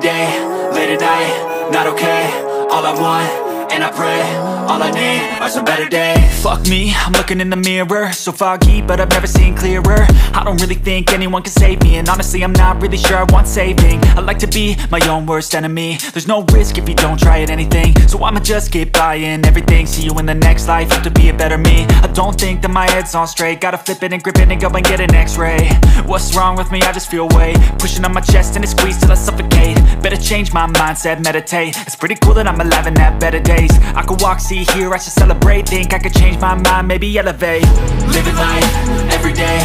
day, late at night, not okay. All I want, and I pray, all I need are some better days. Fuck me, I'm looking in the mirror, so foggy, but I've never seen clearer. I don't really think anyone can save me, and honestly I'm not really sure I want saving. I like to be my own worst enemy. There's no risk if you don't try at anything, so I'ma just keep buying everything. See you in the next life, have to be a better me. I don't think that my head's on straight, gotta flip it and grip it and go and get an x-ray. What's wrong with me? I just feel weight pushing on my chest and it squeezes till I suffocate. Better change my mindset, meditate. It's pretty cool that I'm alive and have better days. I could walk, see, hear, I should celebrate. Think I could change my mind, maybe elevate. Living life, every day,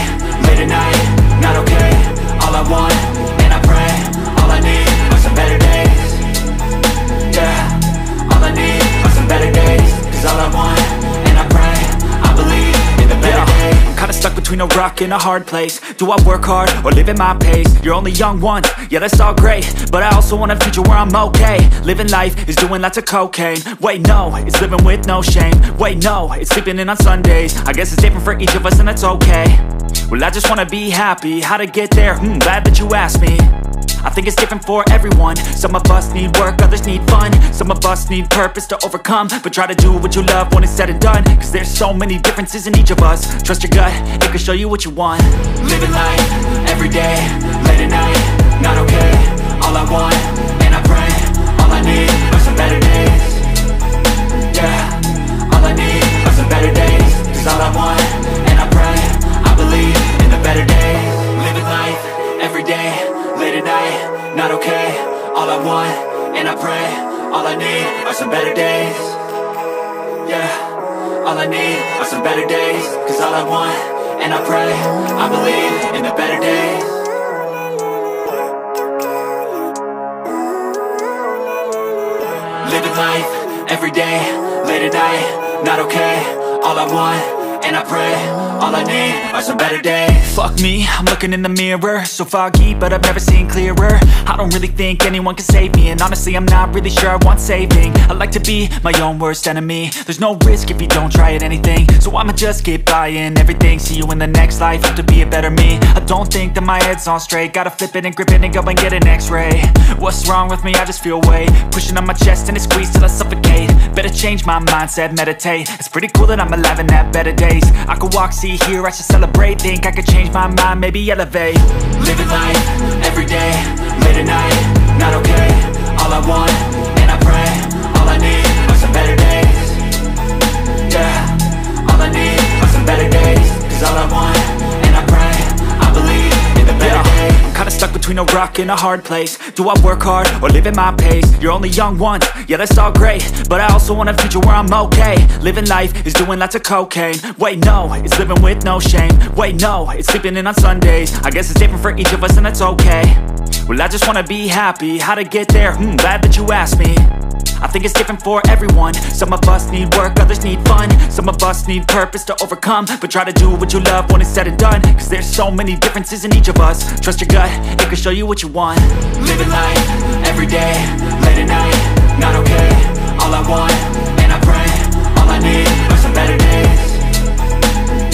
late at night, not okay. All I want, and I pray, all I need are some better days. Yeah, all I need are some better days. Cause all I want, and I pray, I believe in the better days. I'm kinda stuck between a rock and a hard place. Do I work hard or live at my pace? You're only young once, yeah that's all great, but I also want a future where I'm okay. Living life is doing lots of cocaine. Wait no, it's living with no shame. Wait no, it's sleeping in on Sundays. I guess it's different for each of us and that's okay. Well I just wanna be happy, how to get there? Glad that you asked me. I think it's different for everyone. Some of us need work, others need fun. Some of us need purpose to overcome. But try to do what you love when it's said and done, cause there's so many differences in each of us. Trust your gut, it can show you what you want. Living life, every day, late at night, not okay. All I want, and I pray, all I need are some better days. Yeah, all I need are some better days. Cause all I want, and I pray, I believe in the better days. Living life, every day, late at night, not okay. All I want, and I pray, all I need are some better days. Yeah, all I need are some better days. Cause all I want, and I pray, I believe in the better days. Living life, every day, late at night, not okay. All I want, and I pray, all I need are some better days. Fuck me, I'm looking in the mirror, so foggy, but I've never seen clearer. I don't really think anyone can save me, and honestly I'm not really sure I want saving. I like to be my own worst enemy. There's no risk if you don't try at anything, so I'ma just keep buying everything. See you in the next life, have to be a better me. I don't think that my head's on straight, gotta flip it and grip it and go and get an x-ray. What's wrong with me? I just feel weight pushing on my chest and it squeezes till I suffocate. Better change my mindset, meditate. It's pretty cool that I'm alive and have better days. I could walk, see, hear, I should celebrate. Think I could change my mind, maybe elevate. Living life, every day, late at night, not okay. All I want, and I pray, all I need are some better days. Yeah, all I need are some better days. Cause all I want, and I pray, I believe in the better days. I'm kinda stuck between a rock and a hard place. Do I work hard or live at my pace? You're only young once, yeah that's all great, but I also want a future where I'm okay. Living life is doing lots of cocaine. Wait no, it's living with no shame. Wait no, it's sleeping in on Sundays. I guess it's different for each of us and that's okay. Well I just wanna be happy, how to get there? Glad that you asked me. I think it's different for everyone. Some of us need work, others need fun. Some of us need purpose to overcome. But try to do what you love when it's said and done, cause there's so many differences in each of us. Trust your gut, it can show you what you want. Living life, every day, late at night, not okay. All I want, and I pray, all I need are some better days.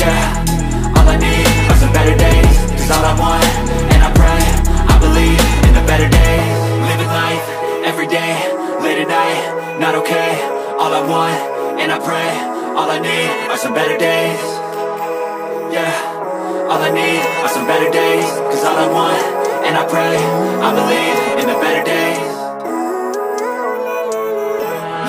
Yeah, all I need are some better days. Cause all I want, and I pray, I believe in the better days. Living life, every day, late at night, not okay. All I want, and I pray, all I need are some better days. Yeah, all I need are some better days. Cause all I want, and I pray, I believe in the better days.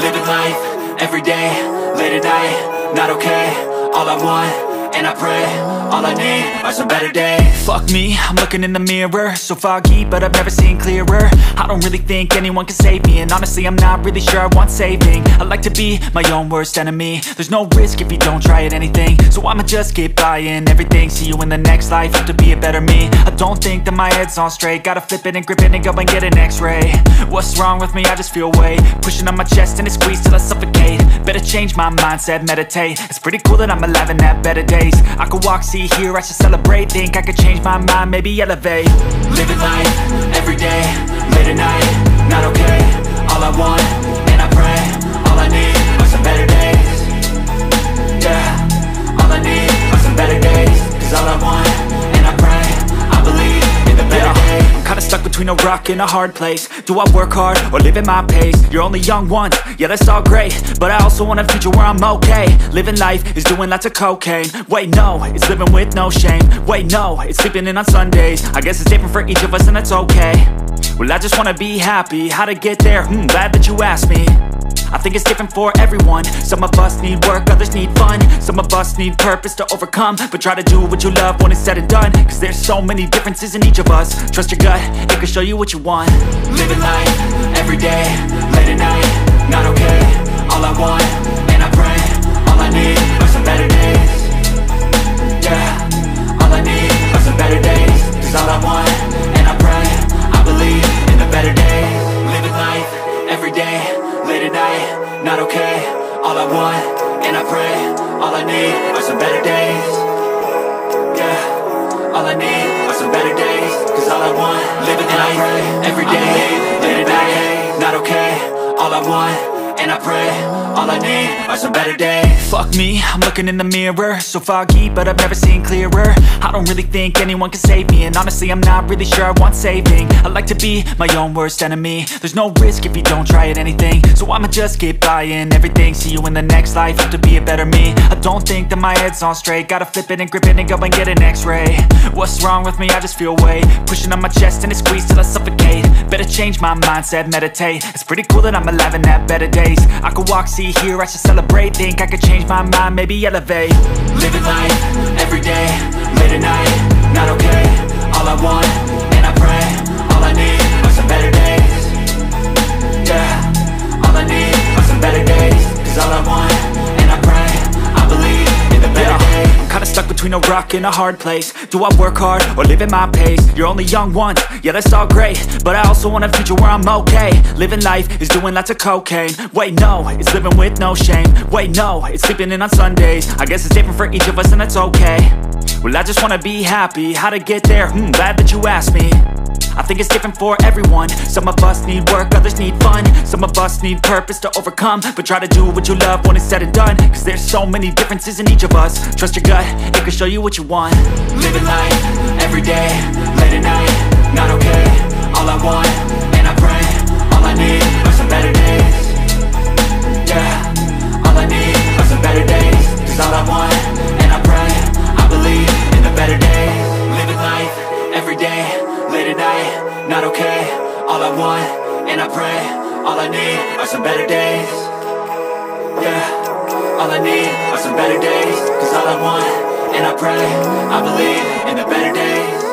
Living life, every day, late at night, not okay. All I want, and I pray, all I need are some better days. Fuck me, I'm looking in the mirror, so foggy, but I've never seen clearer. I don't really think anyone can save me, and honestly I'm not really sure I want saving. I like to be my own worst enemy. There's no risk if you don't try at anything, so I'ma just keep buying everything. See you in the next life, have to be a better me. I don't think that my head's on straight, gotta flip it and grip it and go and get an x-ray. What's wrong with me? I just feel weight pushing on my chest and it squeezes till I suffocate. Better change my mindset, meditate. It's pretty cool that I'm alive and have better days. I could walk, see, hear, I should celebrate. Think I could change my mind, maybe elevate. Living life, every day, late at night, not okay. All I want, and I pray, all I need are some better days. Yeah, all I need are some better days. Cause all I want, and I pray, I believe in the better days. I'm kinda stuck between a rock rock in a hard place. Do I work hard or live at my pace? You're only young once, yeah that's all great, but I also want a future where I'm okay. Living life is doing lots of cocaine. Wait no, it's living with no shame. Wait no, it's sleeping in on Sundays. I guess it's different for each of us and that's okay. Well I just wanna be happy, how to get there? Glad that you asked me. I think it's different for everyone. Some of us need work, others need fun. Some of us need purpose to overcome. But try to do what you love when it's said and done, cause there's so many differences in each of us. Trust your gut, it can show you what you want. Living life, everyday, late at night, not okay. All I want, and I pray, all I need are some better days. Yeah, all I need are some better days. Cause all I want, and I pray, I believe in the better days. Living life, everyday, late at night, not okay. All I want, and I pray, all I need are some better days. Yeah, all I need are some better days. Cause all I want, living life, everyday, late at night, not okay. All I want, and I pray, all I need are some better days. Fuck me, I'm looking in the mirror, so foggy, but I've never seen clearer. I don't really think anyone can save me, and honestly I'm not really sure I want saving. I like to be my own worst enemy. There's no risk if you don't try at anything, so I'ma just keep buying everything. See you in the next life, have to be a better me. I don't think that my head's on straight, gotta flip it and grip it and go and get an x-ray. What's wrong with me? I just feel weight pushing on my chest and it squeezes till I suffocate. Better change my mindset, meditate. It's pretty cool that I'm alive and have better days. I could walk, see, hear, I should celebrate. Think I could change my mind, maybe elevate. Living life, everyday, late at night, not okay. All I want, and I pray, all I need are some better days. Yeah, all I need are some better days. Cause all I want, and I pray, I believe in the better days. I'm kinda stuck between a rock and a hard place. Do I work hard or live at my pace? You're only young once, yeah that's all great, but I also want a future where I'm okay. Living life is doing lots of cocaine. Wait no, it's living with no shame. Wait no, it's sleeping in on Sundays. I guess it's different for each of us and that's okay. Well I just wanna be happy, how to get there? Glad that you asked me. I think it's different for everyone. Some of us need work, others need fun. Some of us need purpose to overcome. But try to do what you love when it's said and done, cause there's so many differences in each of us. Trust your gut, it can show you what you want. Living life, everyday, late at night, not okay. All I want, and I pray, all I need are some better days. Yeah, all I need are some better days. Cause all I want, and I pray, I believe in the better days. Living life, everyday, late at night, not okay. All I want, and I pray, all I need are some better days. Yeah, all I need are some better days. Cause all I want, and I pray, I believe in the better days.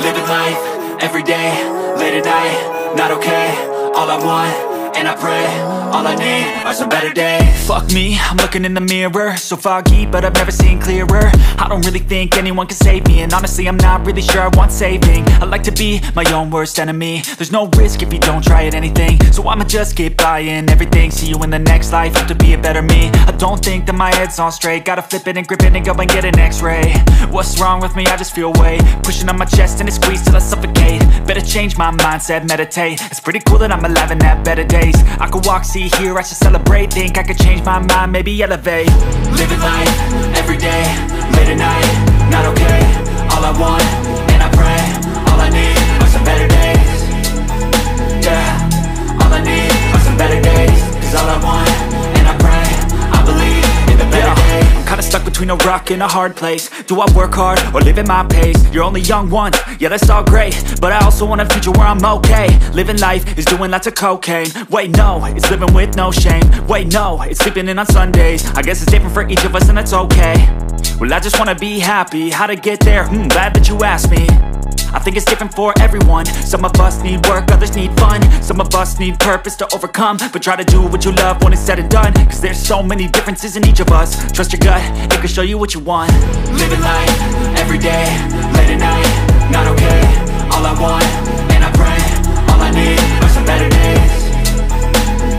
Living life, everyday, late at night, not okay. All I want, and I pray, all I need are some better days. Fuck me, I'm looking in the mirror, so foggy, but I've never seen clearer. I don't really think anyone can save me, and honestly I'm not really sure I want saving. I like to be my own worst enemy. There's no risk if you don't try at anything, so I'ma just keep buying everything. See you in the next life, have to be a better me. I don't think that my head's on straight, gotta flip it and grip it and go and get an x-ray. What's wrong with me? I just feel weight pushing on my chest and it squeezes till I suffocate. Better change my mindset, meditate. It's pretty cool that I'm alive and have better days. I could walk, see, hear, I should celebrate. Think I could change my mind, maybe elevate. Living life, everyday, late at night, not okay. All I want, and I pray, all I need are some better days. Yeah, all I need are some better days. Cause all I want, and I pray, I believe in the better days. I'm kinda stuck between a rock and a hard place. Do I work hard or live at my pace? You're only young once, yeah that's all great, but I also want a future where I'm okay. Living life is doing lots of cocaine. Wait no, it's living with no shame. Wait no, it's sleeping in on Sundays. I guess it's different for each of us and that's okay. Well I just wanna be happy, how to get there? Glad that you asked me. I think it's different for everyone. Some of us need work, others need fun. Some of us need purpose to overcome. But try to do what you love when it's said and done, cause there's so many differences in each of us. Trust your gut, it can show you what you want. Living life, everyday, late at night, not okay. All I want, and I pray, all I need are some better days.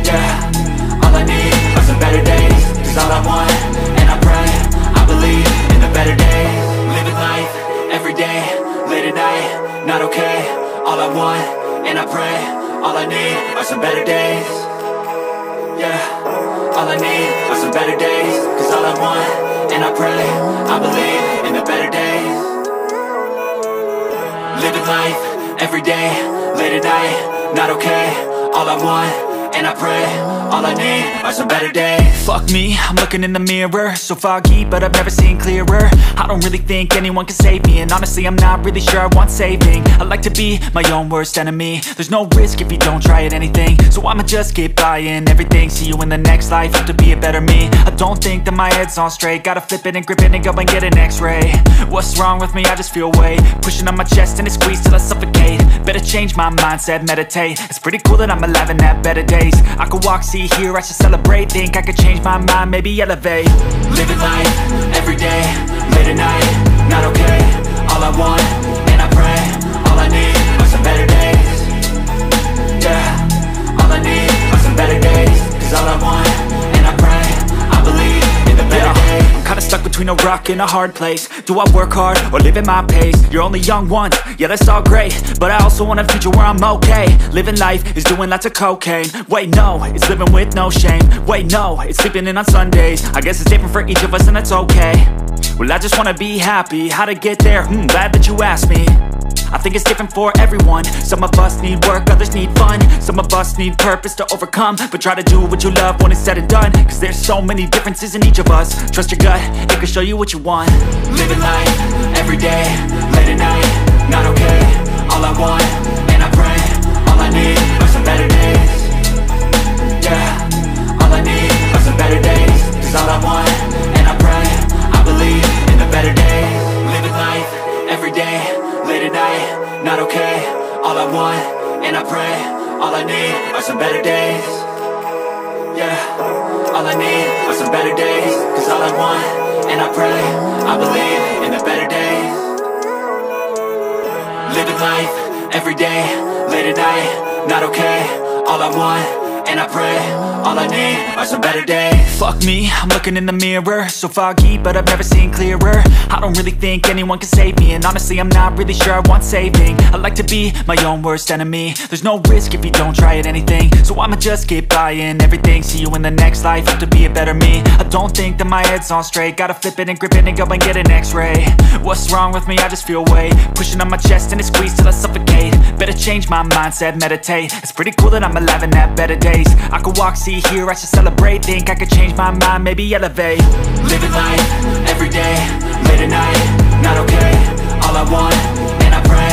Yeah, all I need are some better days. Cause all I want, and I pray, I believe in the better days. Living life, everyday, late at night, not okay. All I want, and I pray, all I need are some better days. Yeah, all I need are some better days. Cause all I want, and I pray, I believe in the better days. Living life, every day, late at night, not okay. All I want, and I pray, all I need are some better days. Fuck me, I'm looking in the mirror, so foggy, but I've never seen clearer. I don't really think anyone can save me, and honestly I'm not really sure I want saving. I like to be my own worst enemy. There's no risk if you don't try at anything, so I'ma just keep buying everything. See you in the next life, have to be a better me. I don't think that my head's on straight, gotta flip it and grip it and go and get an x-ray. What's wrong with me? I just feel weight pushing on my chest and it squeezes till I suffocate. Better change my mindset, meditate. It's pretty cool that I'm alive and have better days. I could walk, see, hear, I should celebrate. Think I could change my mind, maybe elevate. Living life, every day, late at night, not okay. All I want, and I pray, all I need are some better days. Yeah, all I need are some better days. Cause all I want, and I pray, I believe in the better days. I'm kinda stuck between a rock and a hard place. Do I work hard or live at my pace? You're only young once, yeah that's all great, but I also want a future where I'm okay. Living life is doing lots of cocaine. Wait no, it's living with no shame. Wait no, it's sleeping in on Sundays. I guess it's different for each of us and that's okay. Well I just wanna be happy, how to get there? Glad that you asked me. I think it's different for everyone. Some of us need work, others need fun. Some of us need purpose to overcome. But try to do what you love when it's said and done, cause there's so many differences in each of us. Trust your gut, it can show you what you want. Living life, every day, late at night, not okay. All I want, and I pray, all I need are some better days. Yeah, all I need are some better days. Cause all I want, and I pray, I believe in the better days. Living life, every day, late at night, not okay. All I want, and I pray, all I need are some better days. Yeah, all I need are some better days. Cause all I want, and I pray, I believe in the better days. Living life, every day, late at night, not okay. All I want, and I pray, all I need are some better days. Fuck me, I'm looking in the mirror, so foggy, but I've never seen clearer. I don't really think anyone can save me, and honestly I'm not really sure I want saving. I like to be my own worst enemy. There's no risk if you don't try at anything, so I'ma just keep buying everything. See you in the next life, have to be a better me. I don't think that my head's on straight, gotta flip it and grip it and go and get an x-ray. What's wrong with me? I just feel weight pushing on my chest and it squeezes till I suffocate. Better change my mindset, meditate. It's pretty cool that I'm alive and have better days. I could walk, see, hear, I should celebrate. Think I could change my mind, maybe elevate. Living life, every day, late at night, not okay. All I want, and I pray,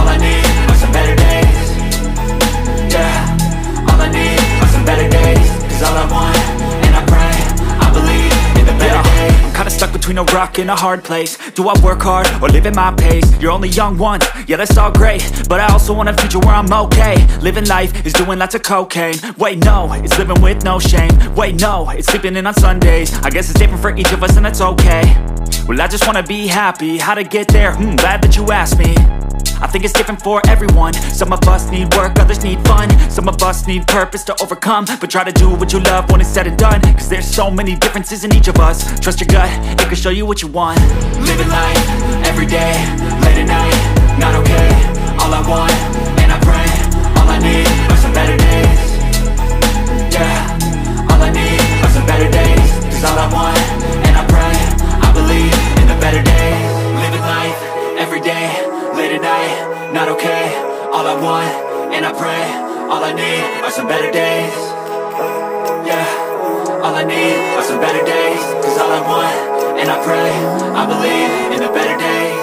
all I need are some better days. Yeah, all I need are some better days. Cause all I want, and I pray, I believe in the better days. I'm kinda stuck between a rock and a hard place. Do I work hard or live at my pace? You're only young once, yeah that's all great, but I also want a future where I'm okay. Living life is doing lots of cocaine. Wait no, it's living with no shame. Wait no, it's sleeping in on Sundays. I guess it's different for each of us and that's okay. Well I just wanna be happy, how to get there? Glad that you asked me. I think it's different for everyone. Some of us need work, others need fun. Some of us need purpose to overcome. But try to do what you love when it's said and done, cause there's so many differences in each of us. Trust your gut, it can show you what you want. Living life, every day, late at night, not okay. All I want, and I pray, all I need are some better days. Yeah, all I need are some better days. Cause all I want, and I pray, I believe in the better days. Living life, every day, late at night, not okay. All I want, and I pray, all I need are some better days. Yeah, all I need are some better days. Cause all I want, and I pray, I believe in the better days.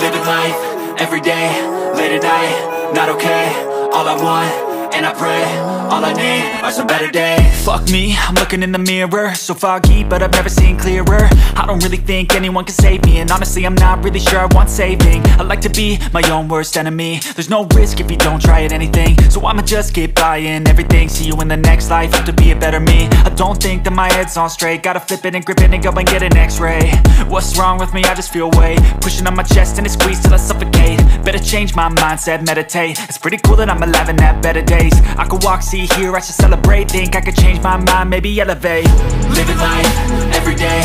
Living life, every day, late at night, not okay. All I want, and I pray, all I need are some better days. Fuck me, I'm looking in the mirror, so foggy, but I've never seen clearer. I don't really think anyone can save me, and honestly I'm not really sure I want saving. I like to be my own worst enemy. There's no risk if you don't try at anything, so I'ma just keep buying everything. See you in the next life, have to be a better me. I don't think that my head's on straight, gotta flip it and grip it and go and get an x-ray. What's wrong with me? I just feel weight pushing on my chest and it squeezes till I suffocate. Better change my mindset, meditate. It's pretty cool that I'm alive and have better days. I could walk, see, hear, I should celebrate. Think I could change my mind, maybe elevate. Living life, every day,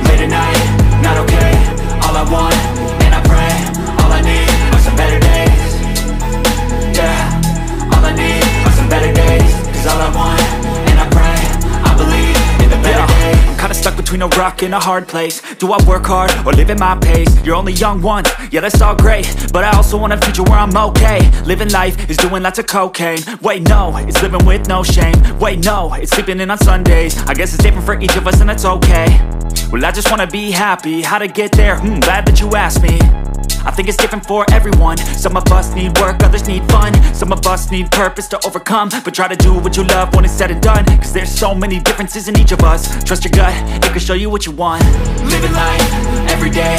late at night, not okay. All I want, and I pray, all I need are some better days. Yeah, all I need are some better days. Cause all I want, and I pray, I believe in the better days. Kinda stuck between between a rock and a hard place. Do I work hard or live at my pace? You're only young once, yeah that's all great, but I also want a future where I'm okay. Living life is doing lots of cocaine. Wait no, it's living with no shame. Wait no, it's sleeping in on Sundays. I guess it's different for each of us and that's okay. Well I just wanna be happy, how to get there? Glad that you asked me. I think it's different for everyone. Some of us need work, others need fun. Some of us need purpose to overcome. But try to do what you love when it's said and done, cause there's so many differences in each of us. Trust your gut, it can show you what you want. Living life, everyday,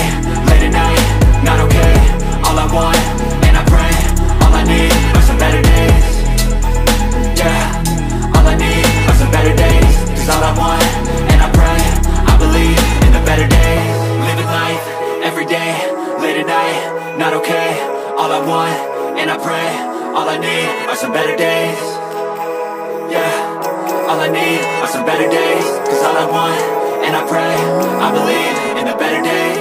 late at night, not okay. All I want, and I pray, all I need are some better days. Yeah, all I need are some better days. Cause all I want, and I pray, I believe in the better days. Living life, everyday, late at night, not okay. All I want, and I pray, all I need are some better days. Yeah, all I need are some better days. Cause all I want, and I pray, I believe in the better days.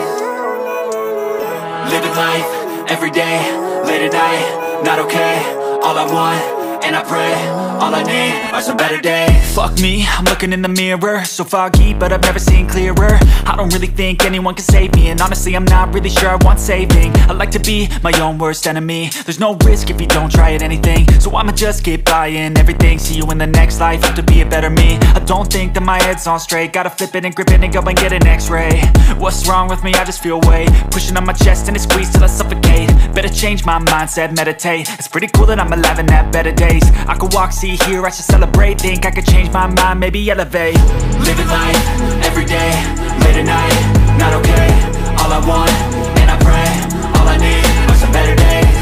Living life, everyday, late at night, not okay. All I want, and I pray, all I need are some better days. Fuck me, I'm looking in the mirror, so foggy, but I've never seen clearer. I don't really think anyone can save me, and honestly I'm not really sure I want saving. I like to be my own worst enemy. There's no risk if you don't try at anything, so I'ma just keep buying everything. See you in the next life, have to be a better me. I don't think that my head's on straight, gotta flip it and grip it and go and get an x-ray. What's wrong with me? I just feel weight pushing on my chest and it squeezes till I suffocate. Better change my mindset, meditate. It's pretty cool that I'm alive and have better days. I could walk, see, hear, I should celebrate. Think I could change my mind, maybe elevate. Living life, everyday, late at night, not okay. All I want, and I pray, all I need are some better days.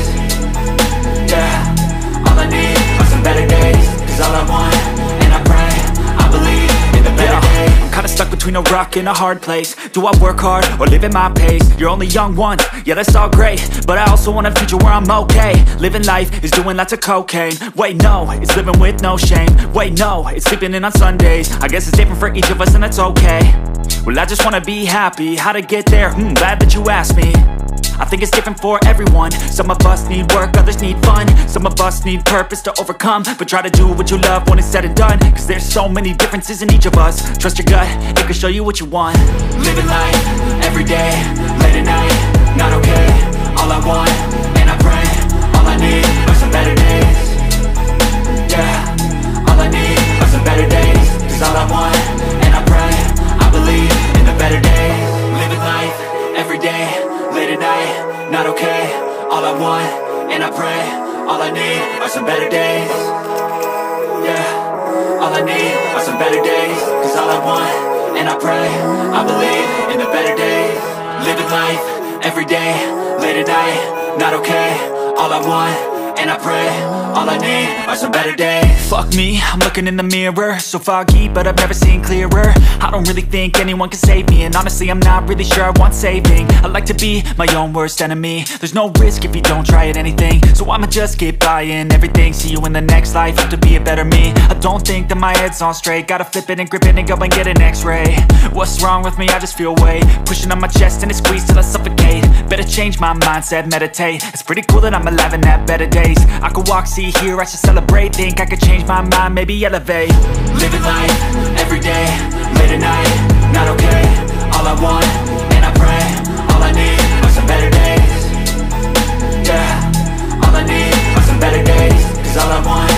Yeah, all I need are some better days. Cause all I want, and I pray, I believe in the better days. I'm kinda stuck between a rock and a hard place. Do I work hard or live at my pace? You're only young once, yeah that's all great, but I also want a future where I'm okay. Living life is doing lots of cocaine. Wait no, it's living with no shame. Wait no, it's sleeping in on Sundays. I guess it's different for each of us and that's okay. Well I just wanna be happy, how to get there? Glad that you asked me. I think it's different for everyone. Some of us need work, others need fun. Some of us need purpose to overcome. But try to do what you love when it's said and done, cause there's so many differences in each of us. Trust your gut, it can show you what you want. Living life, everyday, late at night, not okay. All I want, and I pray, all I need are some better days. Yeah, all I need are some better days. Cause all I want, and I pray, I believe in the better days. Living life, everyday, late at night, not okay. All I want, and I pray, all I need are some better days. Yeah, all I need are some better days. Cause all I want, and I pray, I believe in the better days. Living life, everyday, late at night, not okay. All I want, and I pray, all I need are some better days. Fuck me, I'm looking in the mirror, so foggy, but I've never seen clearer. I don't really think anyone can save me, and honestly I'm not really sure I want saving. I like to be my own worst enemy. There's no risk if you don't try at anything, so I'ma just keep buying everything. See you in the next life, have to be a better me. I don't think that my head's on straight, gotta flip it and grip it and go and get an x-ray. What's wrong with me? I just feel weight pushing on my chest and it squeezes till I suffocate. Better change my mindset, meditate. It's pretty cool that I'm alive and have better days. I could walk, see, hear, I should celebrate. Think I could change my mind, maybe elevate. Living life, everyday, late at night, not okay. All I want, and I pray, all I need are some better days. Yeah, all I need are some better days. Cause all I want,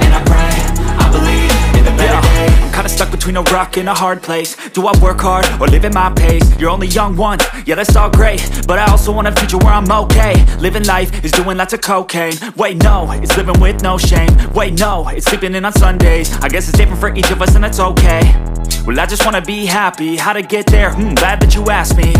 and I pray, I believe in the better days. I'm kinda stuck between a rock and a hard place. Do I work hard or live at my pace? You're only young once, yeah that's all great, but I also want a future where I'm okay. Living life is doing lots of cocaine. Wait no, it's living with no shame. Wait no, it's sleeping in on Sundays. I guess it's different for each of us and that's okay. Well I just wanna be happy, how to get there? Glad that you asked me.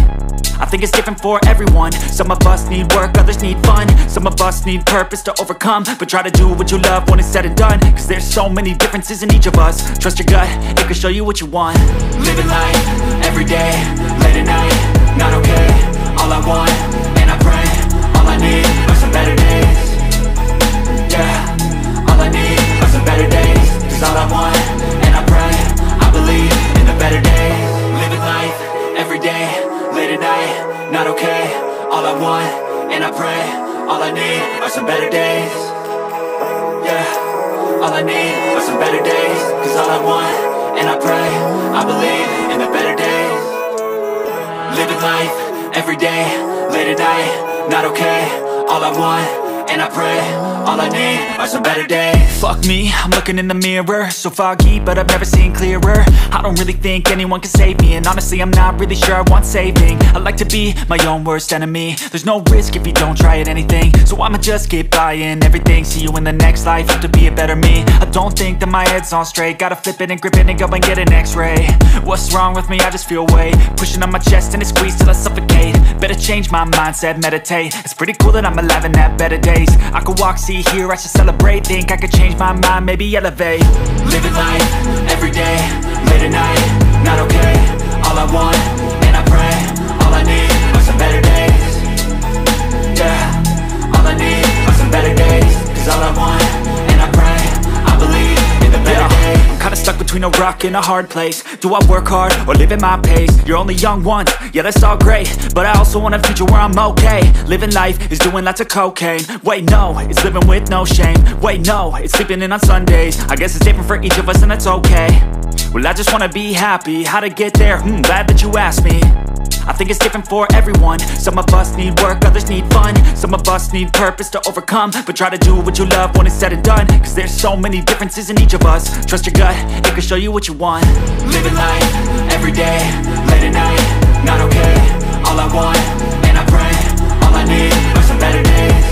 I think it's different for everyone. Some of us need work, others need fun. Some of us need purpose to overcome. But try to do what you love when it's said and done, cause there's so many differences in each of us. Trust your gut, it can show you what you want. Living life, everyday, late at night, not okay. All I want, and I pray, all I need are some better days. Yeah, all I need are some better days. Cause all I want, and I pray, I believe in the better days. Living life, everyday, late at night, not okay. All I want, and I pray, all I need are some better days. Yeah, all I need are some better days. Cause all I want, and I pray, I believe in the better days. life, everyday, late at night, not okay. All I want, and I pray, all I need are some better days. Fuck me, I'm looking in the mirror, so foggy, but I've never seen clearer. I don't really think anyone can save me, and honestly I'm not really sure I want saving. I like to be my own worst enemy. There's no risk if you don't try at anything, so I'ma just get buying everything. See you in the next life, have to be a better me. I don't think that my head's on straight, gotta flip it and grip it and go and get an x-ray. What's wrong with me? I just feel weight pushing on my chest and it squeezes till I suffocate. Better change my mindset, meditate. It's pretty cool that I'm alive and have better days. I could walk, see, hear, I should celebrate. Think I could change my mind, maybe elevate. Living life, everyday, late at night, not okay. All I want, and I pray, all I need are some better days. Yeah, all I need are some better days. Cause all I want, and I pray, I believe in the better days. I'm kinda stuck between a rock and a hard place. Do I work hard or live at my pace? You're only young once, yeah that's all great, but I also want a future where I'm okay. Living life is doing lots of cocaine. Wait no, it's living with no shame. Wait no, it's sleeping in on Sundays. I guess it's different for each of us and that's okay. Well I just wanna be happy, how to get there? Glad that you asked me. I think it's different for everyone. Some of us need work, others need fun. Some of us need purpose to overcome. But try to do what you love when it's said and done, cause there's so many differences in each of us. Trust your gut, it can show you what you want. Living life, everyday, late at night, not okay. All I want, and I pray, all I need are some better days.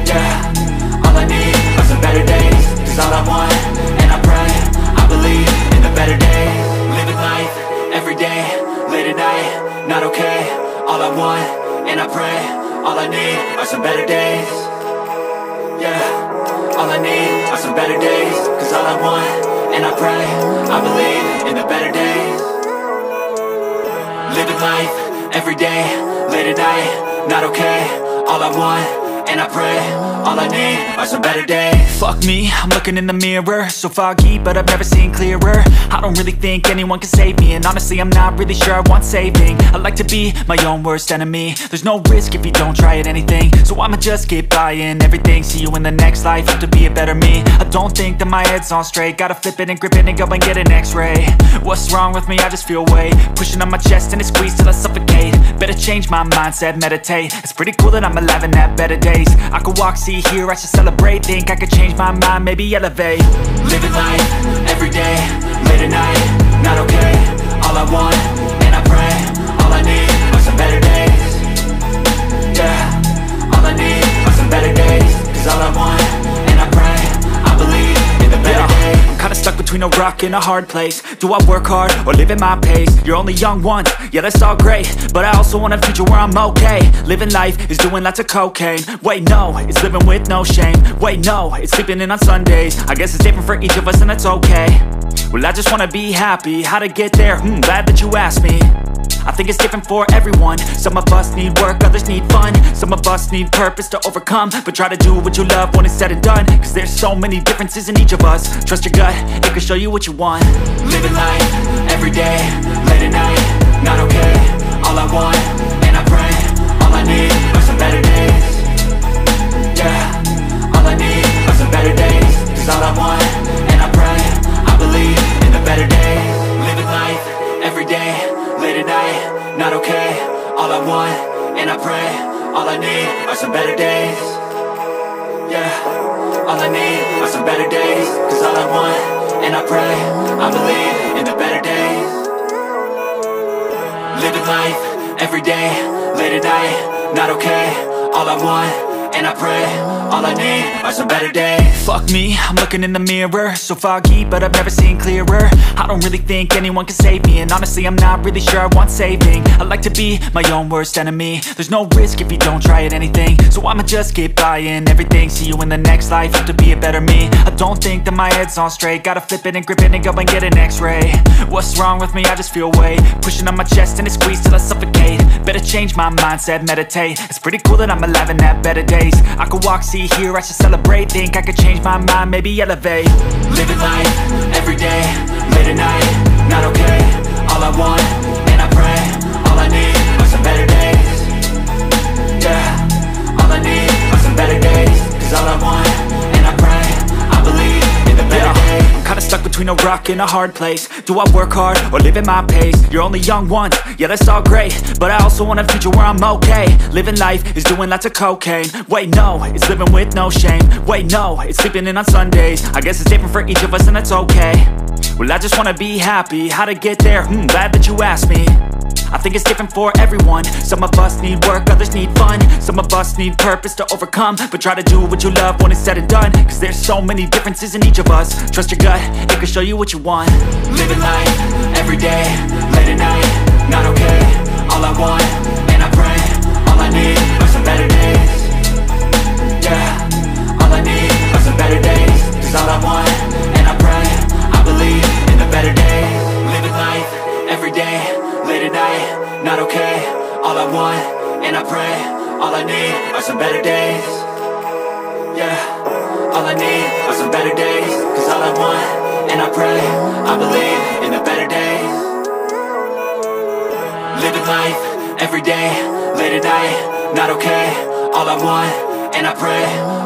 Yeah, all I need are some better days. Cause all I want, and I pray, I believe in the better days. Living life, everyday, late at night, not okay. All I want, and I pray, all I need are some better days. Yeah, all I need are some better days. Cause all I want, and I pray, I believe in the better days. Living life, everyday, late at night, not okay. All I want, and I pray, all I need are some better days. Fuck me, I'm looking in the mirror, so foggy, but I've never seen clearer. I don't really think anyone can save me, and honestly I'm not really sure I want saving. I like to be my own worst enemy. There's no risk if you don't try at anything, so I'ma just get buying everything. See you in the next life, have to be a better me. I don't think that my head's on straight, gotta flip it and grip it and go and get an x-ray. What's wrong with me? I just feel weight pushing on my chest and it squeezes till I suffocate. Better change my mindset, meditate. It's pretty cool that I'm alive and have better days. I could walk, see, hear, I should celebrate. Think I could change my mind, maybe elevate. Living life, everyday, late at night, not okay. All I want, and I pray, all I need are some better days. Yeah, all I need are some better days. Cause all I want, and I pray, I believe in the better days. I'm kinda stuck between a rock and a hard place. Do I work hard or live at my pace? You're only young once, yeah that's all great, but I also want a future where I'm okay. Living life is doing lots of cocaine. Wait no, it's living with no shame. Wait no, it's sleeping in on Sundays. I guess it's different for each of us and that's okay. Well I just wanna be happy, how to get there? Glad that you asked me. I think it's different for everyone. Some of us need work, others need fun. Some of us need purpose to overcome. But try to do what you love when it's said and done, cause there's so many differences in each of us. Trust your gut, it can show you what you want. Living life, everyday, late at night, not okay. All I want, and I pray, all I need are some better days. Yeah, all I need are some better days. Cause all I want, and I pray, I believe in the better days. Living life, everyday, late at night, not okay. All I want, and I pray, all I need are some better days. Yeah, all I need are some better days. Cause all I want, and I pray, I believe in the better days. Living life, everyday, late at night, not okay. All I want, and I pray, all I need are some better days. Fuck me, I'm looking in the mirror, so foggy, but I've never seen clearer. I don't really think anyone can save me, and honestly I'm not really sure I want saving. I like to be my own worst enemy. There's no risk if you don't try at anything, so I'ma just get buying everything. See you in the next life, have to be a better me. I don't think that my head's on straight, gotta flip it and grip it and go and get an x-ray. What's wrong with me? I just feel weight pushing on my chest and it squeezes till I suffocate. Better change my mindset, meditate. It's pretty cool that I'm alive and have better days. I could walk, see, hear, I should celebrate. Think I could change my mind, maybe elevate. Living life, everyday, late at night, not okay. All I want, and I pray, all I need are some better days. Yeah, all I need are some better days. Cause all I want, and I pray, I believe in the better days. I'm kinda stuck between a a rock and a hard place. Do I work hard or live at my pace? You're only young once, yeah that's all great, but I also want a future where I'm okay. Living life is doing lots of cocaine. Wait no, it's living with no shame. Wait no, it's sleeping in on Sundays. I guess it's different for each of us and that's okay. Well I just wanna be happy, how to get there? Glad that you asked me. I think it's different for everyone. Some of us need work, others need fun. Some of us need purpose to overcome. But try to do what you love when it's said and done, cause there's so many differences in each of us. Trust your gut, it can show you what you want. Living life, everyday, late at night, not okay. All I want, and I pray, all I need are some better days. Yeah, all I need are some better days. Cause all I want, and I pray, I believe in the better days. Living life, everyday, late at night, not okay. All I want, and I pray, all I need are some better days. Yeah, all I need are some better days. Cause all I want, and I pray, I believe in the better days. Living life, everyday, late at night, not okay. All I want, and I pray,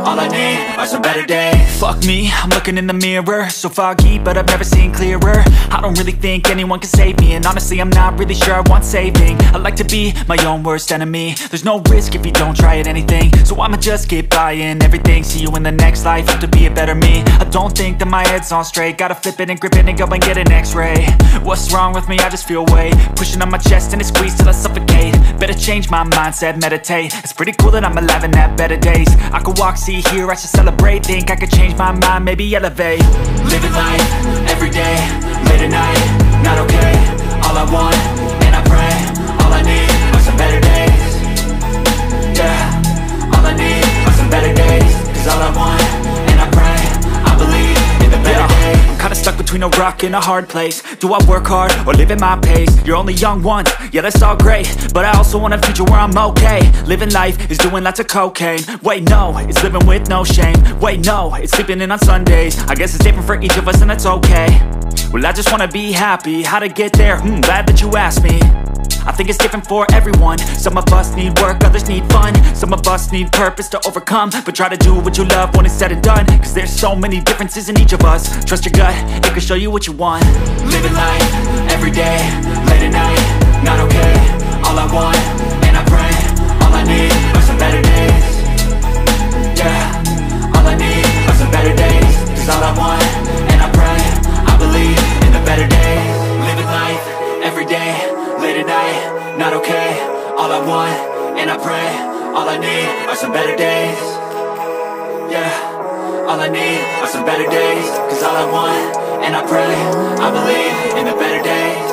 all I need are some better days. Fuck me, I'm looking in the mirror, so foggy but I've never seen clearer. I don't really think anyone can save me, and honestly I'm not really sure I want saving. I like to be my own worst enemy. There's no risk if you don't try at anything, so I'ma just keep buying everything. See you in the next life, have to be a better me. I don't think that my head's on straight, gotta flip it and grip it and go and get an x-ray. What's wrong with me? I just feel weight pushing on my chest and it squeezes till I suffocate. Better change my mindset, meditate. It's pretty cool that I'm alive and have better days. I could walk, see, hear, I should celebrate. Think I could change my mind, maybe elevate. Living life, everyday, late at night, not okay. All I want, and I pray, all I need are some better days. Yeah, all I need are some better days. Cause all I want, and I pray, I believe in the better days. I'm kinda stuck between a rock and a hard place. Do I work hard or live at my pace? You're only young once, yeah that's all great, but I also want a future where I'm okay. Living life is doing lots of cocaine. Wait no, it's living with no shame. Wait no, it's sleeping in on Sundays. I guess it's different for each of us and that's okay. Well I just wanna be happy, how to get there? Glad that you asked me. I think it's different for everyone. Some of us need work, others need fun. Some of us need purpose to overcome. But try to do what you love when it's said and done, cause there's so many differences in each of us. Trust your gut, it can show you what you want. Living life, everyday, late at night, not okay. All I want, and I pray, all I need are some better days. Yeah, all I need are some better days. Cause all I want, and I pray, I believe in the better days. Living life, everyday, late at night, not okay. All I want, and I pray, all I need are some better days. Yeah, all I need are some better days. Cause all I want, and I pray, I believe in the better days.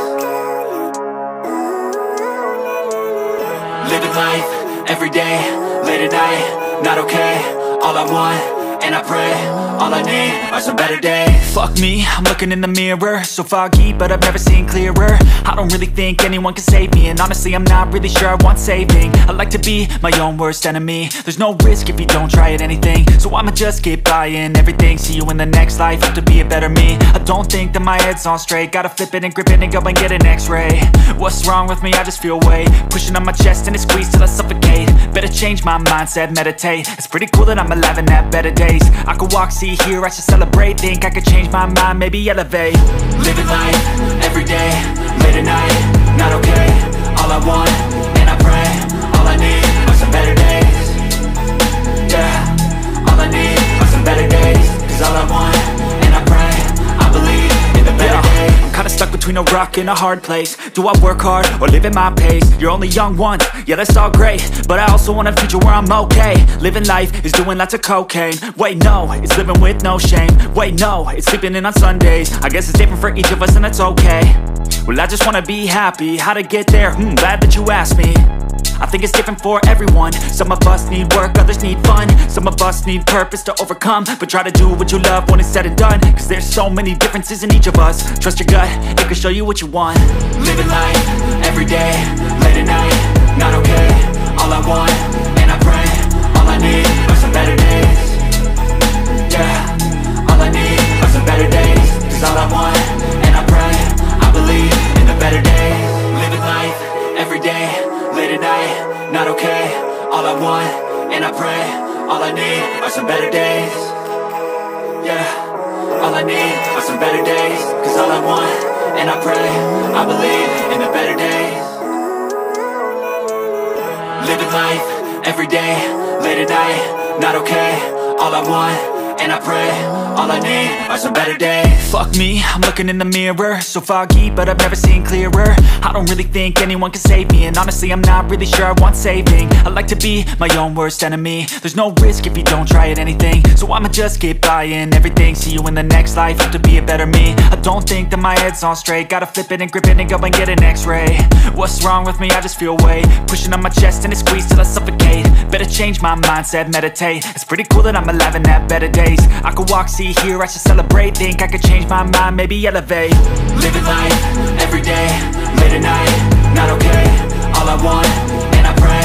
Living life, everyday, late at night, not okay. All I want, and I pray, all I need are some better days. Fuck me, I'm looking in the mirror, so foggy but I've never seen clearer. I don't really think anyone can save me, and honestly I'm not really sure I want saving. I like to be my own worst enemy. There's no risk if you don't try at anything, so I'ma just keep buying everything. See you in the next life, have to be a better me. I don't think that my head's on straight, gotta flip it and grip it and go and get an x-ray. What's wrong with me? I just feel weight pushing on my chest and it squeezes till I suffocate. Better change my mindset, meditate. It's pretty cool that I'm alive and have better days. I could walk, see, hear, I should celebrate. Think I could change my mind, maybe elevate. Living life, everyday, late at night, not okay. All I want, and I pray, all I need are some better days. Yeah, all I need are some better days. Cause all I want, and I pray, I believe in the better days. I'm kinda stuck between a rock and a hard place. Do I work hard or live at my pace? You're only young once, yeah that's all great, but I also want a future where I'm okay. Living life is doing lots of cocaine. Wait no, it's living with no shame. Wait no, it's sleeping in on Sundays. I guess it's different for each of us and that's okay. Well I just wanna be happy, how to get there? Glad that you asked me. I think it's different for everyone. Some of us need work, others need fun. Some of us need purpose to overcome. But try to do what you love when it's said and done, cause there's so many differences in each of us. Trust your gut, it can show you what you want. Living life, everyday, late at night, not okay. All I want, and I pray, all I need are some better days. Yeah, all I need are some better days. Cause all I want, and I pray, I believe in the better days. Living life, everyday, late at night, not okay. All I want, and I pray, all I need are some better days. Yeah, all all I need are some better days. Cause all I want, and I pray, I believe in the better days. Living life, everyday, late at night, not okay. All I want, and I pray, all I need are some better days. Fuck me, I'm looking in the mirror, so foggy, but I've never seen clearer. I don't really think anyone can save me, and honestly I'm not really sure I want saving. I like to be my own worst enemy. There's no risk if you don't try at anything, so I'ma just get buying everything. See you in the next life, have to be a better me. I don't think that my head's on straight, gotta flip it and grip it and go and get an x-ray. What's wrong with me? I just feel weight pushing on my chest and it squeezes till I suffocate. Better change my mindset, meditate. It's pretty cool that I'm alive and have better days. I could walk, see, hear, I should celebrate. Think I could change my mind, maybe elevate. Living life, everyday, late at night, not okay. All I want, and I pray,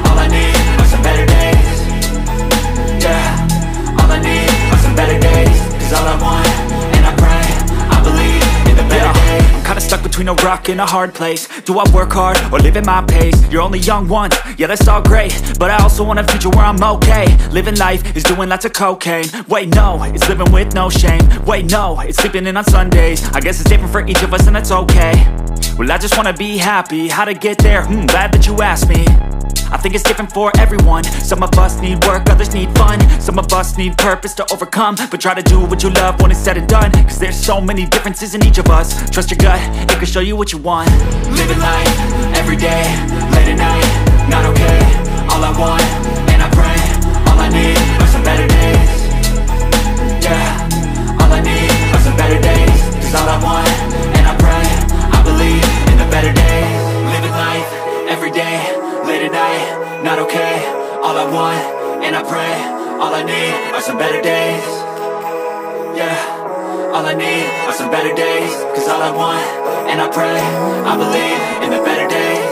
all I need are some better days. Yeah, all I need are some better days. Cause all I want, and I pray, I believe in the better days. I'm kinda stuck between a rock and a hard place. Do I work hard or live at my pace? You're only young once, yeah that's all great, but I also want a future where I'm okay. Living life is doing lots of cocaine. Wait no, it's living with no shame. Wait no, it's sleeping in on Sundays. I guess it's different for each of us and that's okay. Well I just wanna be happy, how to get there? Glad that you asked me. I think it's different for everyone. Some of us need work, others need fun. Some of us need purpose to overcome. But try to do what you love when it's said and done. Cause there's so many differences in each of us. Trust your gut, it can show you what you want. Living life, everyday, late at night, not okay. All I want, and I pray, all I need are some better days. Yeah, all I need are some better days. Cause all I want, and I pray, I believe in the better days. Living life, everyday, late at night, not okay. All I want, and I pray, all I need are some better days. Yeah, all I need are some better days. Cause all I want, and I pray, I believe in the better days.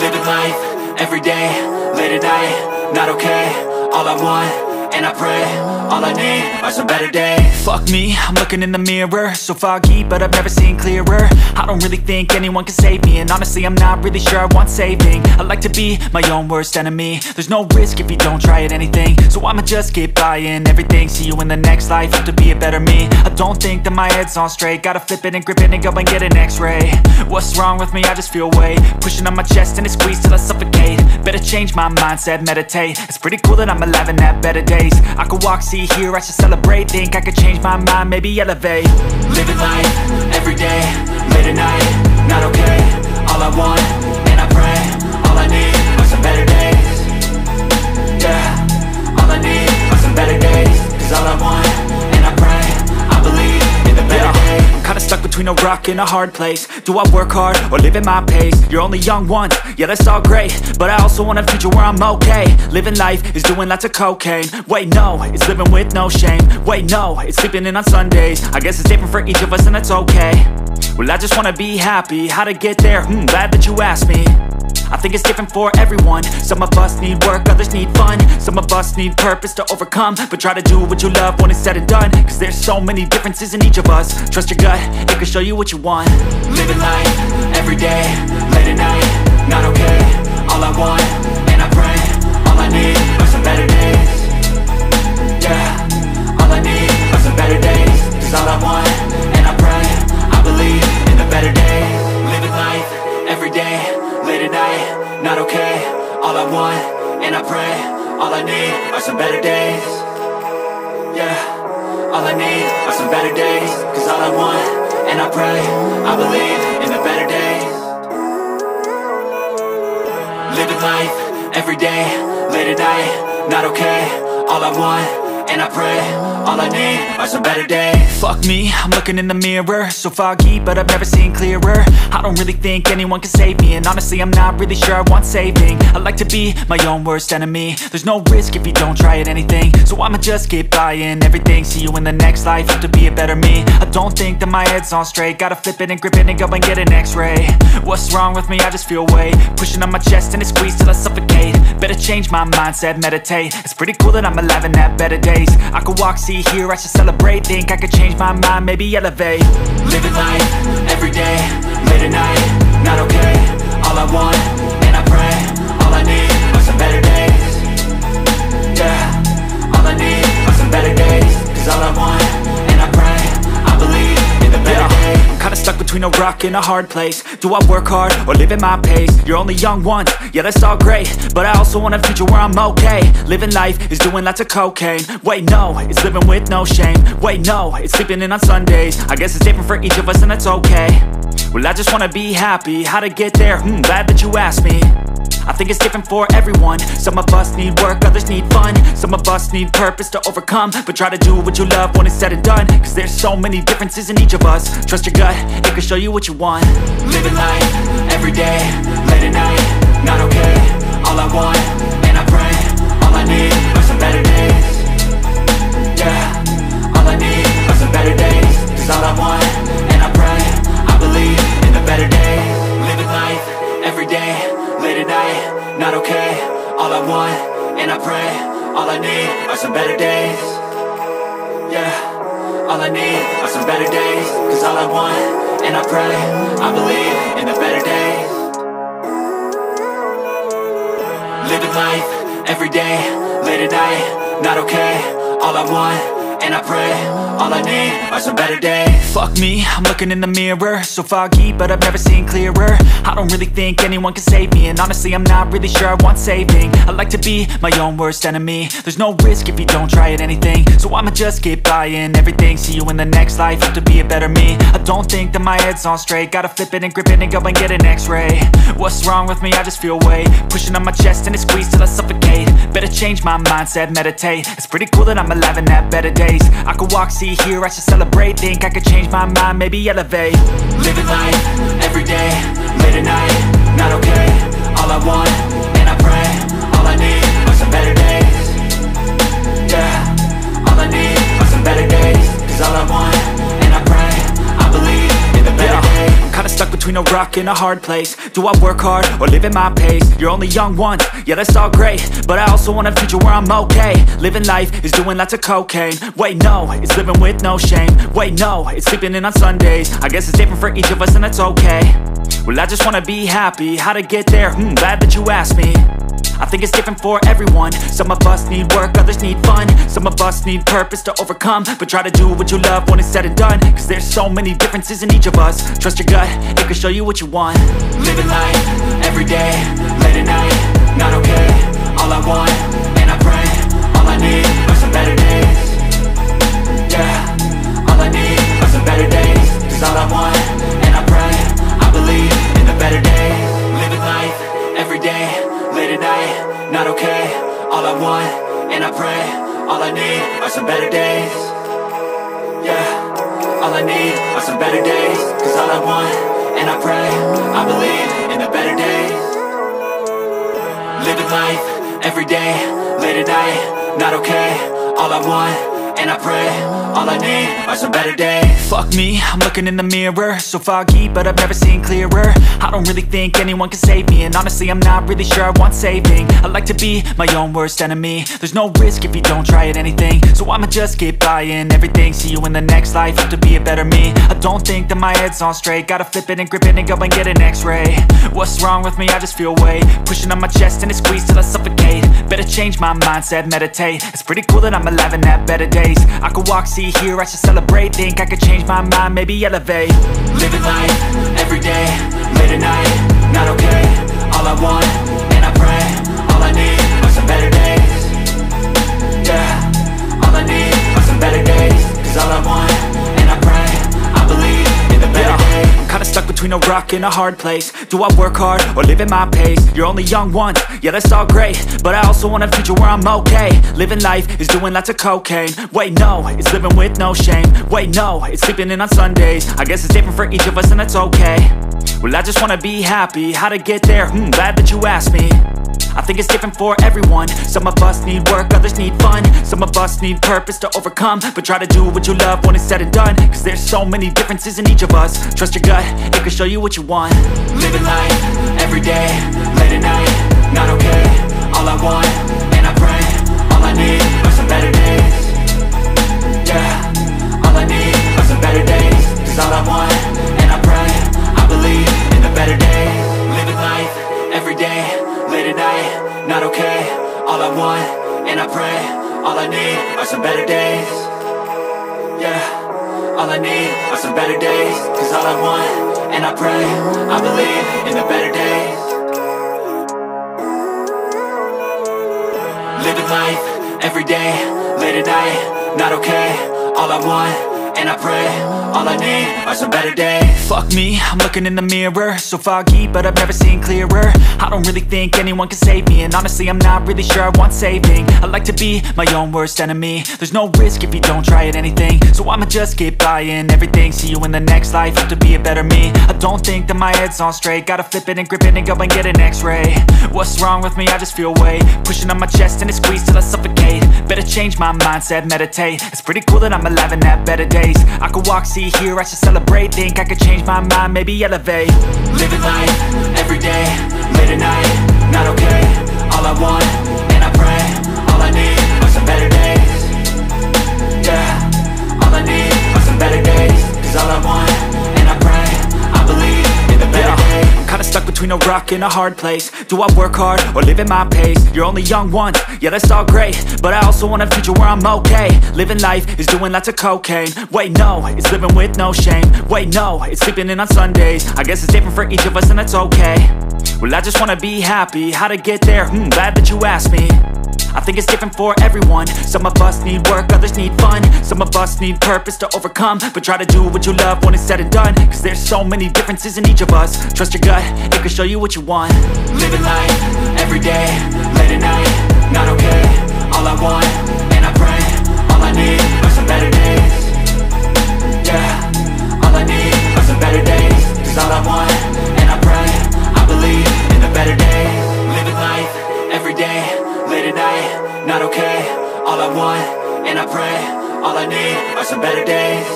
Living life, everyday, late at night, not okay. All I want, and I pray, all I need are some better days. Fuck me, I'm looking in the mirror, so foggy, but I've never seen clearer. I don't really think anyone can save me, and honestly I'm not really sure I want saving. I like to be my own worst enemy. There's no risk if you don't try at anything, so I'ma just get buying everything. See you in the next life, have to be a better me. I don't think that my head's on straight, gotta flip it and grip it and go and get an x-ray. What's wrong with me? I just feel weight pushing on my chest and it squeezes till I suffocate. Better change my mindset, meditate. It's pretty cool that I'm alive and have better days. I could walk, see, hear, I should celebrate. Think I could change my mind, maybe elevate. Living life, everyday, late at night, not okay. All I want, and I pray, all I need are some better days. Yeah, all I need are some better days. Cause all I want, and I pray, I believe in the better days. I'm kinda stuck between a rock and a hard place. Do I work hard or live at my pace? You're only young once, yeah that's all great, but I also want a future where I'm okay. Living life is doing lots of cocaine. Wait no, it's living with no shame. Wait no, it's sleeping in on Sundays. I guess it's different for each of us and that's okay. Well I just wanna be happy, how to get there? Glad that you asked me. I think it's different for everyone. Some of us need work, others need fun. Some of us need purpose to overcome. But try to do what you love when it's said and done. Cause there's so many differences in each of us. Trust your gut, it can show you what you want. Living life, everyday, late at night, not okay. All I want, and I pray, all I need are some better days. Yeah, all I need are some better days. Cause all I want, and I pray, I believe in the better days. Living life, everyday, late at night, not okay. All I want, and I pray, all I need are some better days. Yeah, all I need are some better days. Cause all I want, and I pray, I believe in the better days. Living life, everyday, late at night, not okay. All I want, and I pray, all I need are some better days. Fuck me, I'm looking in the mirror, so foggy, but I've never seen clearer. I don't really think anyone can save me, and honestly I'm not really sure I want saving. I like to be my own worst enemy. There's no risk if you don't try at anything, so I'ma just get buying everything. See you in the next life, have to be a better me. I don't think that my head's on straight, gotta flip it and grip it and go and get an x-ray. What's wrong with me? I just feel weight pushing on my chest and it squeezes till I suffocate. Better change my mindset, meditate. It's pretty cool that I'm alive and have better days. I could walk, see, hear, I should celebrate. Think I could change my mind, maybe elevate. Living life, everyday, late at night, not okay. All I want, and I pray, all I need are some better days. need are some better days. Cause all I want, and I pray, I believe in the better days. I'm kinda stuck between a rock and a hard place. Do I work hard or live at my pace? You're only young once, yeah that's all great, but I also want a future where I'm okay. Living life is doing lots of cocaine. Wait no, it's living with no shame. Wait no, it's sleeping in on Sundays. I guess it's different for each of us and that's okay. Well I just wanna be happy, how to get there? Glad that you asked me. I think it's different for everyone. Some of us need work, others need fun. Some of us need purpose to overcome. But try to do what you love when it's said and done. Cause there's so many differences in each of us. Trust your gut, it can show you what you want. Living life, everyday, late at night, not okay. All I want, and I pray, all I need are some better days. Yeah, all I need are some better days. Cause all I want, and I pray, I believe in the better days. Living life, everyday, late at night, not okay. All I want, and I pray, all I need are some better days. Yeah, all I need are some better days. Cause all I want, and I pray, I believe in the better days. Living life, everyday, late at night, not okay. All I want, and I pray, all I need are some better days. Fuck me, I'm looking in the mirror, so foggy, but I've never seen clearer. I don't really think anyone can save me, and honestly I'm not really sure I want saving. I like to be my own worst enemy. There's no risk if you don't try at anything, so I'ma just get buying everything. See you in the next life, have to be a better me. I don't think that my head's on straight, gotta flip it and grip it and go and get an x-ray. What's wrong with me? I just feel weight pushing on my chest and it squeezes till I suffocate. Better change my mindset, meditate. It's pretty cool that I'm alive and have better days. I could walk, see, hear, I should celebrate. Think I could change my mind, maybe elevate. Living life, everyday, late at night, not okay. All I want, and I pray, all I need are some better days. Yeah, all I need are some better days. Cause all I want, and I pray, I believe in the better days. I'm kinda stuck between a rock and a hard place. Do I work hard or live at my pace? You're only young once, yeah that's all great, but I also want a future where I'm okay. Living life is doing lots of cocaine. Wait no, it's living with no shame. Wait no, it's sleeping in on Sundays. I guess it's different for each of us and that's okay. Well I just wanna be happy, how to get there? Glad that you asked me. I think it's different for everyone. Some of us need work, others need fun. Some of us need purpose to overcome. But try to do what you love when it's said and done. Cause there's so many differences in each of us. Trust your gut, it can show you what you want. Living life, everyday, late at night, not okay. All I want, and I pray, all I need are some better days. Yeah, all I need are some better days. Cause all I want, and I pray, I believe in the better days. Living life, everyday, late at night, not okay. All I want, and I pray, all I need are some better days. Yeah, all I need are some better days. Cause all I want, and I pray, I believe in the better days. Living life, everyday, late at night, not okay. All I want, and I pray, all I need are some better days. Fuck me, I'm looking in the mirror, so foggy, but I've never seen clearer. I don't really think anyone can save me, and honestly I'm not really sure I want saving. I like to be my own worst enemy. There's no risk if you don't try at anything, so I'ma just get buying everything. See you in the next life, have to be a better me. I don't think that my head's on straight, gotta flip it and grip it and go and get an x-ray. What's wrong with me? I just feel weight pushing on my chest and it squeezes till I suffocate. Better change my mindset, meditate. It's pretty cool that I'm alive and have better days. I could walk, see, hear, I should celebrate. Think I could change my mind, maybe elevate. Living life, everyday, late at night, not okay. All I want, and I pray, all I need are some better days. Yeah, all I need are some better days. Cause all I want, and I pray, I believe in the better days. I'm kinda stuck between a rock and a hard place. Do I work hard or live at my pace? You're only young once, yeah that's all great, but I also want a future where I'm okay. Living life is doing lots of cocaine. Wait no, it's living with no shame. Wait no, it's sleeping in on Sundays. I guess it's different for each of us and that's okay. Well I just wanna be happy, how to get there? Glad that you asked me. I think it's different for everyone. Some of us need work, others need fun. Some of us need purpose to overcome. But try to do what you love when it's said and done. Cause there's so many differences in each of us. Trust your gut, it can show you what you want. Living life, everyday, late at night, not okay. All I want, and I pray, all I need are some better days. Yeah, all I need are some better days. Cause all I want, and I pray, I believe in the better days. Living life, everyday, late at night, not okay. All I want, and I pray, all I need some better days. Yeah, all I need are some better days. Cause all I want, and I pray, I believe in the better days. Living life, everyday, late at night, not okay. All I want, and I pray, all I need are some better days. Fuck me, I'm looking in the mirror, so foggy, but I've never seen clearer. I don't really think anyone can save me, and honestly I'm not really sure I want saving. I like to be my own worst enemy. There's no risk if you don't try at anything, so I'ma just keep buying everything. See you in the next life, have to be a better me. I don't think that my head's on straight, gotta flip it and grip it and go and get an x-ray. What's wrong with me? I just feel weight pushing on my chest and it squeezes till I suffocate. Better change my mindset, meditate. It's pretty cool that I'm alive and have better days. I could walk, see, hear, I should celebrate. Think I could change my mind, maybe elevate. Living life, everyday, late at night, not okay. All I want, and I pray, all I need are some better days. Yeah, all I need are some better days. Cause all I want, and I pray, I believe in the better days. I'm kinda stuck between a rock and a hard place. Do I work hard or live at my pace? You're only young once, yeah that's all great, but I also want a future where I'm okay. Living life is doing lots of cocaine. Wait no, it's living with no shame. Wait no, it's sleeping in on Sundays. I guess it's different for each of us and that's okay. Well I just wanna be happy, how to get there? Glad that you asked me. I think it's different for everyone. Some of us need work, others need fun. Some of us need purpose to overcome. But try to do what you love when it's said and done. Cause there's so many differences in each of us. Trust your gut, it can show you what you want. Living life, everyday, late at night, not okay. All I want, and I pray, all I need are some better days. Yeah, all I need are some better days. Cause all I want, and I pray, I believe in the better days. Living life, everyday, late at night, not okay. All I want, and I pray, all I need are some better days.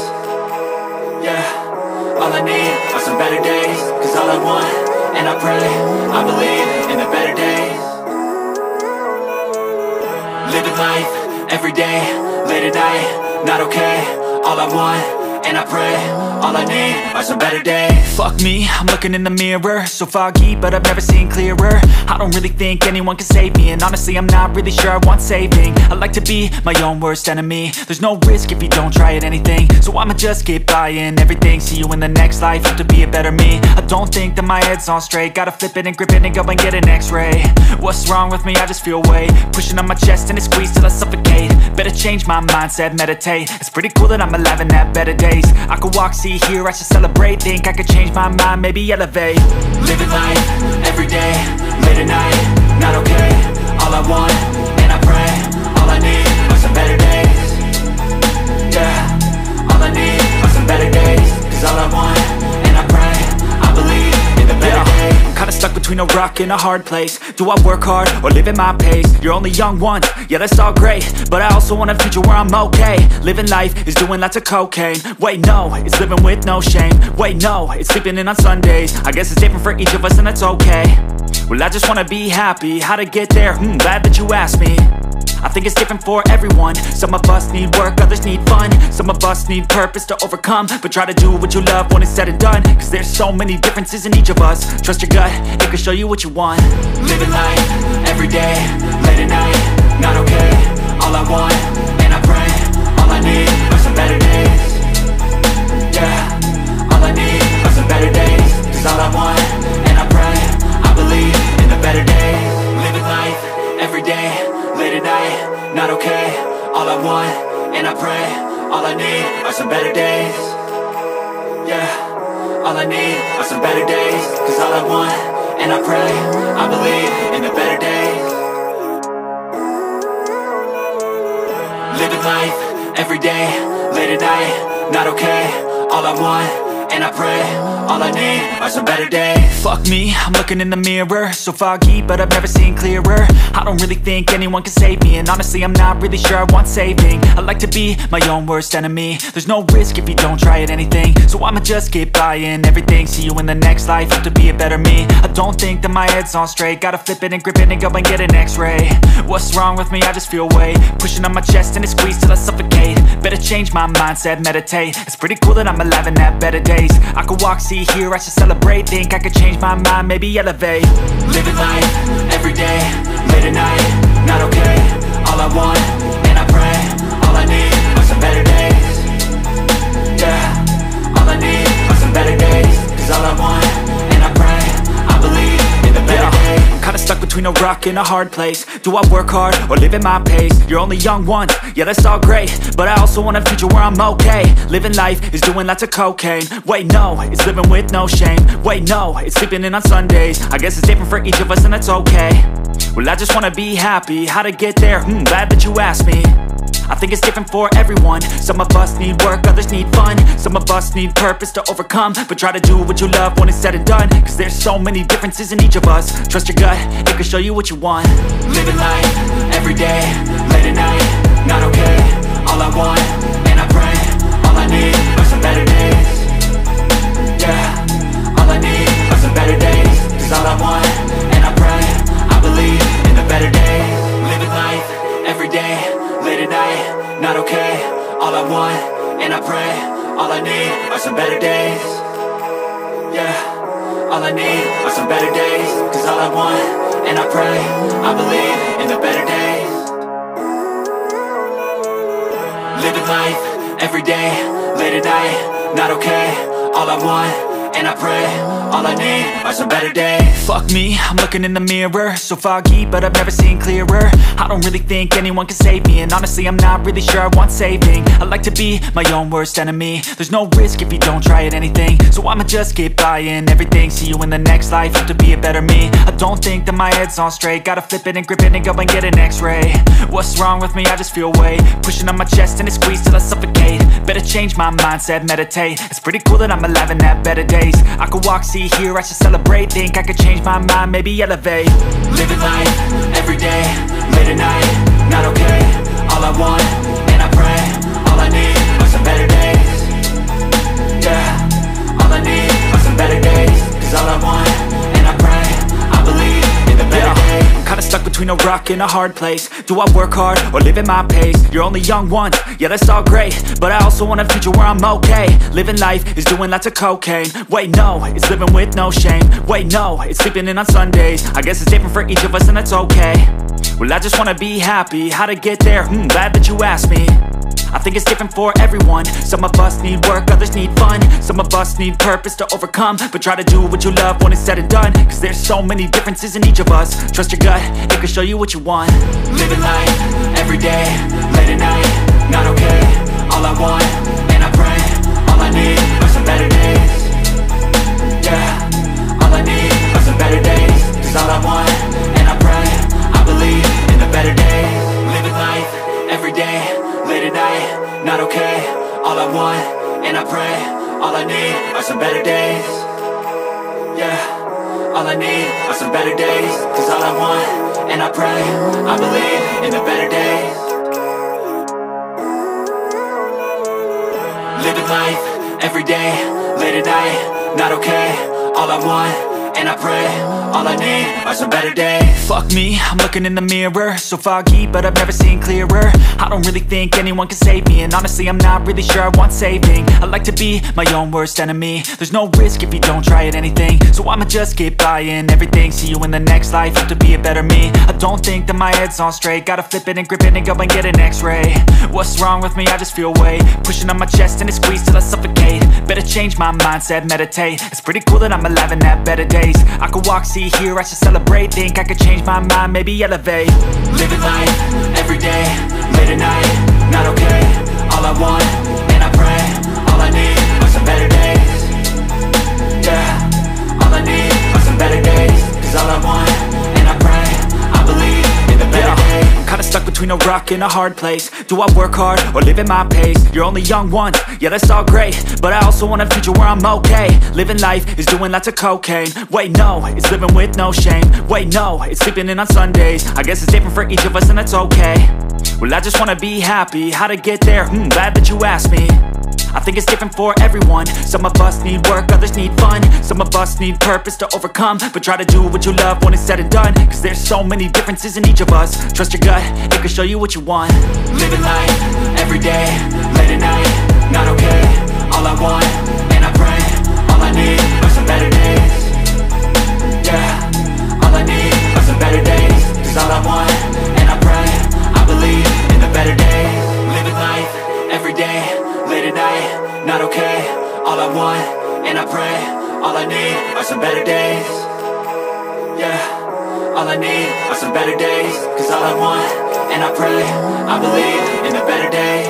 Yeah, all I need are some better days. Cause all I want, and I pray, I believe in the better days. Living life, everyday, late at night, not okay. All I want, and I pray, all I need are some better days. Fuck me, I'm looking in the mirror, so foggy, but I've never seen clearer. I don't really think anyone can save me, and honestly I'm not really sure I want saving. I like to be my own worst enemy. There's no risk if you don't try at anything, so I'ma just keep buying everything. See you in the next life, have to be a better me. I don't think that my head's on straight, gotta flip it and grip it and go and get an x-ray. What's wrong with me? I just feel weight pushing on my chest and it squeezes till I suffocate. Better change my mindset, meditate. It's pretty cool that I'm alive and have better days. I could walk, see, hear, I should celebrate. Think I could change my mind, maybe elevate. Living life, everyday, late at night, not okay. All I want, and I pray, all I need are some better days. Yeah, all I need are some better days. Cause all I want, and I pray, I believe in the better days. I'm kinda stuck between a rock and a hard place. Do I work hard or live at my pace? You're only young once, yeah that's all great, but I also want a future where I'm okay. Living life is doing lots of cocaine. Wait no, it's living with no shame. Wait no, it's sleeping in on Sundays. I guess it's different for each of us and that's okay. Well I just wanna be happy, how to get there? Glad that you asked me. I think it's different for everyone. Some of us need work, others need fun. Some of us need purpose to overcome. But try to do what you love when it's said and done. Cause there's so many differences in each of us. Trust your gut, it can show you what you want. Living life, everyday, late at night, not okay. All I want, and I pray, all I need are some better days. Yeah, all I need are some better days. Cause all I want, and I pray, I believe in the better days. Living life, everyday, late at night, not okay. All I want, and I pray, all I need are some better days. Yeah, all I need are some better days. Cause all I want, and I pray, I believe in the better days. Living life, everyday, late at night, not okay. All I want, and I pray, all I need are some better days. Fuck me, I'm looking in the mirror, so foggy, but I've never seen clearer. I don't really think anyone can save me, and honestly I'm not really sure I want saving. I like to be my own worst enemy. There's no risk if you don't try at anything, so I'ma just keep buying everything. See you in the next life, have to be a better me. I don't think that my head's on straight, gotta flip it and grip it and go and get an x-ray. What's wrong with me? I just feel weight pushing on my chest and it squeezes till I suffocate. Better change my mindset, meditate. It's pretty cool that I'm alive and have better days. I could walk, see, hear, I should celebrate. Think I could change my mind, maybe elevate. Living life, everyday, late at night, not okay. All I want, and I pray, all I between a rock and a hard place. Do I work hard or live at my pace? You're only young once, yeah that's all great, but I also want a future where I'm okay. Living life is doing lots of cocaine. Wait no, it's living with no shame. Wait no, it's sleeping in on Sundays. I guess it's different for each of us and that's okay. Well I just wanna be happy, how to get there? Glad that you asked me. I think it's different for everyone. Some of us need work, others need fun. Some of us need purpose to overcome. But try to do what you love when it's said and done, cause there's so many differences in each of us. Trust your gut, it can show you what you want. Living life, everyday, late at night, not okay. All I want, and I pray, all I need are some better days. Yeah, all I need are some better days. Cause all I want, and I pray, I believe in the better days. Living life, everyday, late at night, not okay. All I want, and I pray, all I need are some better days. Yeah, all I need are some better days. Cause all I want, and I pray, I believe in the better days. Living life, everyday, late at night, not okay. All I want, and I pray, all I need are some better days. Fuck me, I'm looking in the mirror, so foggy, but I've never seen clearer. I don't really think anyone can save me, and honestly I'm not really sure I want saving. I like to be my own worst enemy. There's no risk if you don't try at anything, so I'ma just keep buying everything. See you in the next life, have to be a better me. I don't think that my head's on straight, gotta flip it and grip it and go and get an x-ray. What's wrong with me? I just feel weight pushing on my chest and it squeezes till I suffocate. Better change my mindset, meditate. It's pretty cool that I'm alive and have better days. I could walk, see, hear, I should celebrate. Think I could change my mind, maybe elevate. Living life, everyday, late at night, not okay. All I want, and I pray, all I need are some better days. Yeah, all I need are some better days. Cause all I want, and I pray, I believe in the better days. I'm kinda stuck between a rock and a hard place. Do I work hard or live at my pace? You're only young once, yeah that's all great, but I also want a future where I'm okay. Living life is doing lots of cocaine. Wait no, it's living with no shame. Wait no, it's sleeping in on Sundays. I guess it's different for each of us and that's okay. Well I just wanna be happy, how to get there? Glad that you asked me. I think it's different for everyone. Some of us need work, others need fun. Some of us need purpose to overcome. But try to do what you love when it's said and done, cause there's so many differences in each of us. Trust your gut, it can show you what you want. Living life, everyday, late at night, not okay. All I want, and I pray, all I need are some better days. Yeah, all I need are some better days. Cause all I want, and I pray, I believe in the better days. Living life, everyday, late at night, not okay. All I want, and I pray, all I need are some better days. Yeah, all I need are some better days. Cause all I want, and I pray, I believe in the better days. Living life, everyday, late at night, not okay. All I want, and I pray, all I need are some better days. Fuck me, I'm looking in the mirror, so foggy, but I've never seen clearer. I don't really think anyone can save me, and honestly I'm not really sure I want saving. I like to be my own worst enemy. There's no risk if you don't try at anything, so I'ma just keep buying everything. See you in the next life, have to be a better me. I don't think that my head's on straight, gotta flip it and grip it and go and get an x-ray. What's wrong with me? I just feel weight pushing on my chest and it squeezes till I suffocate. Better change my mindset, meditate. It's pretty cool that I'm alive and have better days. I could walk, see, hear, I should celebrate. Think I could change my mind, maybe elevate. Living life, everyday, late at night, not okay. All I want, and I pray, all I need are some better days. Yeah, all I need are some better days. Cause all I want, and I pray, I believe in the better days. I'm kinda stuck between a rock and a hard place. Do I work hard or live at my pace? You're only young once, yeah that's all great, but I also want a future where I'm okay. Living life is doing lots of cocaine. Wait no, it's living with no shame. Wait no, it's sleeping in on Sundays. I guess it's different for each of us and that's okay. Well I just wanna be happy, how to get there? Glad that you asked me. I think it's different for everyone. Some of us need work, others need fun. Some of us need purpose to overcome. But try to do what you love when it's said and done, cause there's so many differences in each of us. Trust your gut, it can show you what you want. Living life, everyday, late at night, not okay. All I want, and I pray, all I need are some better days. Yeah, all I need are some better days. Cause all I want, and I pray, I believe in the better days. Living life, everyday, late at night, not okay. All I want, and I pray, all I need are some better days. Yeah, all I need are some better days. Cause all I want, and I pray, I believe in the better days.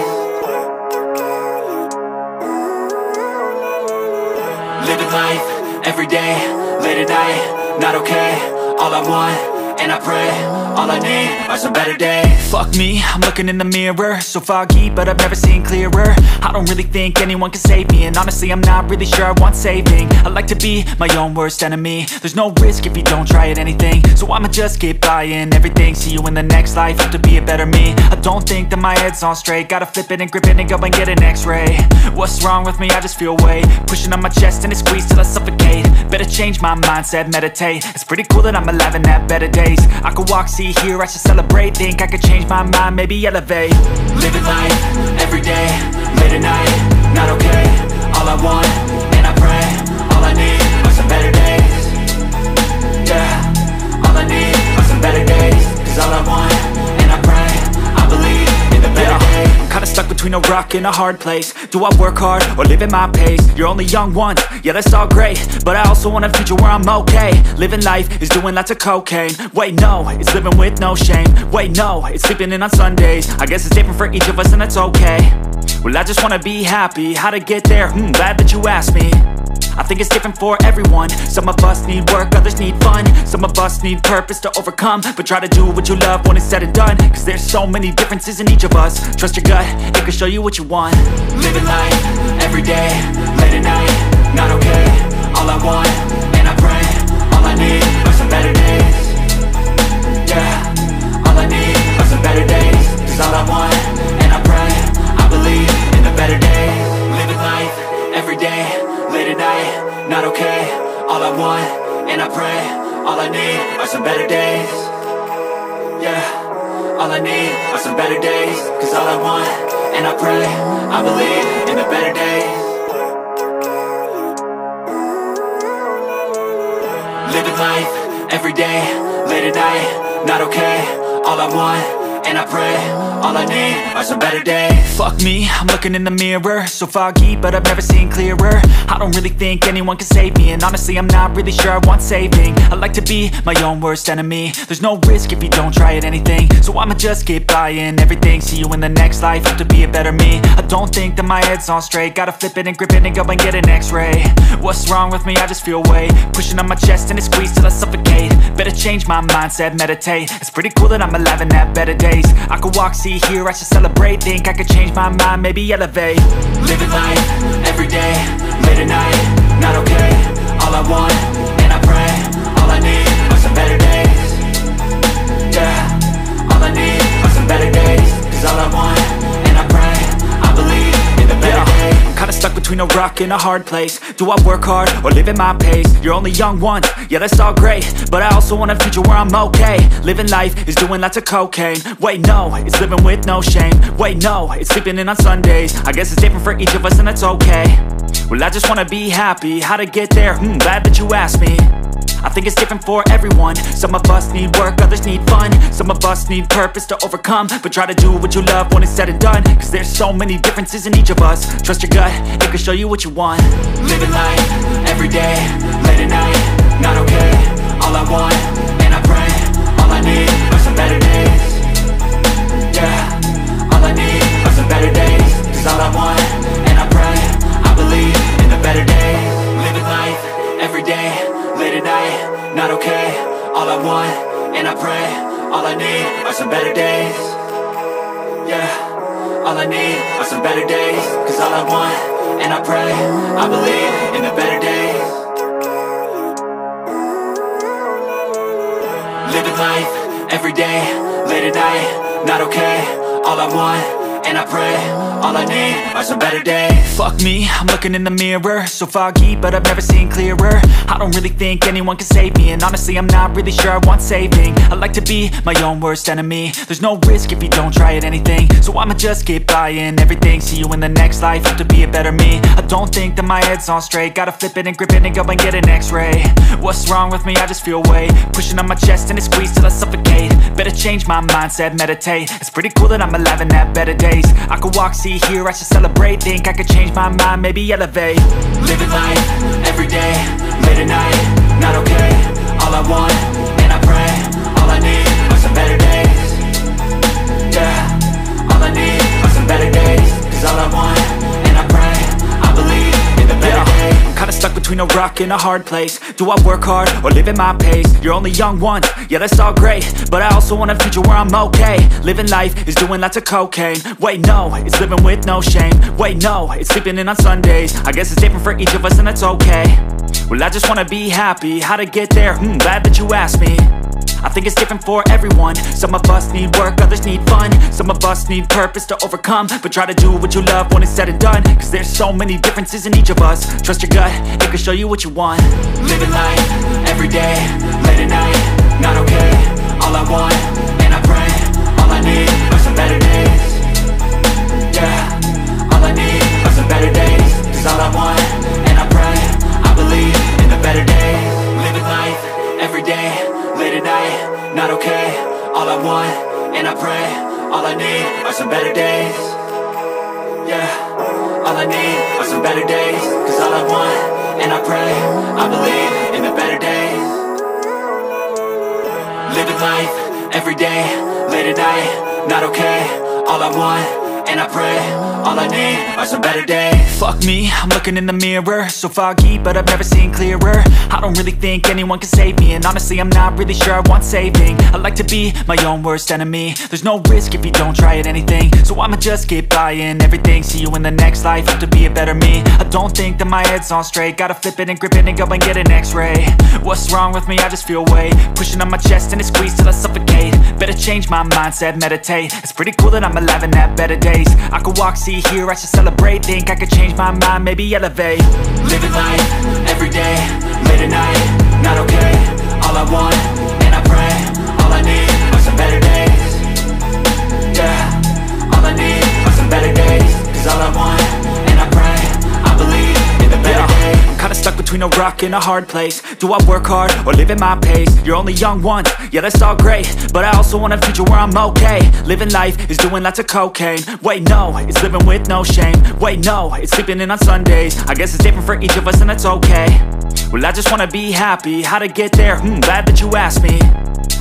Living life, everyday, late at night, not okay. All I want, and I pray, all I need are some better days. Fuck me, I'm looking in the mirror, so foggy, but I've never seen clearer. I don't really think anyone can save me, and honestly I'm not really sure I want saving. I like to be my own worst enemy. There's no risk if you don't try at anything, so I'ma just get buying everything. See you in the next life, have to be a better me. I don't think that my head's on straight, gotta flip it and grip it and go and get an x-ray. What's wrong with me? I just feel weight pushing on my chest and it squeezes till I suffocate. Better change my mindset, meditate. It's pretty cool that I'm alive and have better days. I could walk, see, hear, I should celebrate. Think I could change my mind, maybe elevate. Living life, everyday, late at night, not okay. All I want, and I pray, all I need are some better days. Yeah, all I need are some better days. Cause all I want, and I pray, I believe in the better days. I'm kinda stuck between a rock and a hard place. Do I work hard or live at my pace? You're only young once, yeah that's all great, but I also want a future where I'm okay. Living life is doing lots of cocaine. Wait no, it's living with no shame. Wait no, it's sleeping in on Sundays. I guess it's different for each of us and that's okay. Well I just wanna be happy, how to get there? Glad that you asked me. I think it's different for everyone. Some of us need work, others need fun. Some of us need purpose to overcome. But try to do what you love when it's said and done. Cause there's so many differences in each of us. Trust your gut, it can show you what you want. Living life, everyday, late at night, not okay. All I want, and I pray, all I need are some better days. Yeah, all I need are some better days. Cause all I want, and I pray, I believe in the better days. Living life, everyday, late at night, not okay. All I want, and I pray, all I need are some better days. Yeah, all I need are some better days. Cause all I want, and I pray, I believe in the better days. Living life, everyday, late at night, not okay. All I want, and I pray, all I need are some better days. Fuck me, I'm looking in the mirror, so foggy, but I've never seen clearer. I don't really think anyone can save me, and honestly I'm not really sure I want saving. I like to be my own worst enemy. There's no risk if you don't try at anything, so I'ma just get buying everything. See you in the next life, have to be a better me. I don't think that my head's on straight, gotta flip it and grip it and go and get an x-ray. What's wrong with me? I just feel weight pushing on my chest and it squeezes till I suffocate. Better change my mindset, meditate. It's pretty cool that I'm alive and have better days. I could walk, see, hear, I should celebrate. Think I could change my mind, maybe elevate. Living life, everyday, late at night, not okay. All I want, and I pray, all I need are some better days. Yeah, all I need are some better days. Cause all I want, and I pray, I believe in the better days. I'm kinda stuck between a rock and a hard place. Do I work hard or live at my pace? You're only young once, yeah that's all great, but I also want a future where I'm okay. Living life is doing lots of cocaine. Wait no, it's living with no shame. Wait no, it's sleeping in on Sundays. I guess it's different for each of us and that's okay. Well I just wanna be happy, how to get there? Glad that you asked me. I think it's different for everyone. Some of us need work, others need fun. Some of us need purpose to overcome. But try to do what you love when it's said and done. Cause there's so many differences in each of us. Trust your gut, it can show you what you want. Living life, everyday, late at night, not okay. All I want, and I pray, all I need are some better days. Yeah, all I need are some better days. Cause all I want, and I pray, I believe in the better days. Living life, everyday, late at night, not okay. All I want, and I pray, all I need are some better days. Yeah, all I need are some better days. Cause all I want, and I pray, I believe in the better days. Living life, everyday, late at night, not okay. All I want, and I pray, all I need are some better days. Fuck me, I'm looking in the mirror, so foggy, but I've never seen clearer. I don't really think anyone can save me, and honestly I'm not really sure I want saving. I like to be my own worst enemy. There's no risk if you don't try at anything, so I'ma just get buying everything. See you in the next life, have to be a better me. I don't think that my head's on straight, gotta flip it and grip it and go and get an x-ray. What's wrong with me? I just feel weight pushing on my chest and it squeezes till I suffocate. Better change my mindset, meditate. It's pretty cool that I'm alive and have better days. I could walk, see, hear, I should celebrate. Think I could change my mind, maybe elevate. Living life, everyday, late at night, not okay. All I want, and I pray, I need are some better days. Cause all I want, and I pray, I believe in the better days. I'm kinda stuck between a rock and a hard place. Do I work hard or live at my pace? You're only young once, yeah that's all great, but I also want a future where I'm okay. Living life is doing lots of cocaine. Wait no, it's living with no shame. Wait no, it's sleeping in on Sundays. I guess it's different for each of us and that's okay. Well I just wanna be happy, how to get there? Glad that you asked me. I think it's different for everyone. Some of us need work, others need fun. Some of us need purpose to overcome. But try to do what you love when it's said and done. Cause there's so many differences in each of us. Trust your gut, it can show you what you want. Living life, everyday, late at night, not okay. All I want, and I pray, all I need are some better days. Yeah, all I need are some better days. Cause all I want, and I pray, I believe in the better days. Living life, everyday, late at night, not okay. All I want, and I pray, all I need are some better days. Yeah, all I need are some better days. Cause all I want, and I pray, I believe in the better days. Living life, everyday, late at night, not okay. All I want, and I pray, all I need are some better days. Fuck me, I'm looking in the mirror, so foggy, but I've never seen clearer. I don't really think anyone can save me, and honestly I'm not really sure I want saving. I like to be my own worst enemy. There's no risk if you don't try at anything, so I'ma just get buying everything. See you in the next life, have to be a better me. I don't think that my head's on straight, gotta flip it and grip it and go and get an x-ray. What's wrong with me? I just feel weight pushing on my chest and it squeezes till I suffocate. Better change my mindset, meditate. It's pretty cool that I'm alive and have better days. I could walk, see, hear, I should celebrate. Think I could change my mind, maybe elevate. Living life, everyday, late at night, not okay. All I want, and I pray, all I need are some better days. Yeah, all I need are some better days. Cause all I want, and I pray, I believe in the better days. I'm kinda stuck between a rock and a hard place. Do I work hard or live at my pace? You're only young once, yeah that's all great, but I also want a future where I'm okay. Living life is doing lots of cocaine. Wait no, it's living with no shame. Wait no, it's sleeping in on Sundays. I guess it's different for each of us and that's okay. Well I just wanna be happy, how to get there? Glad that you asked me.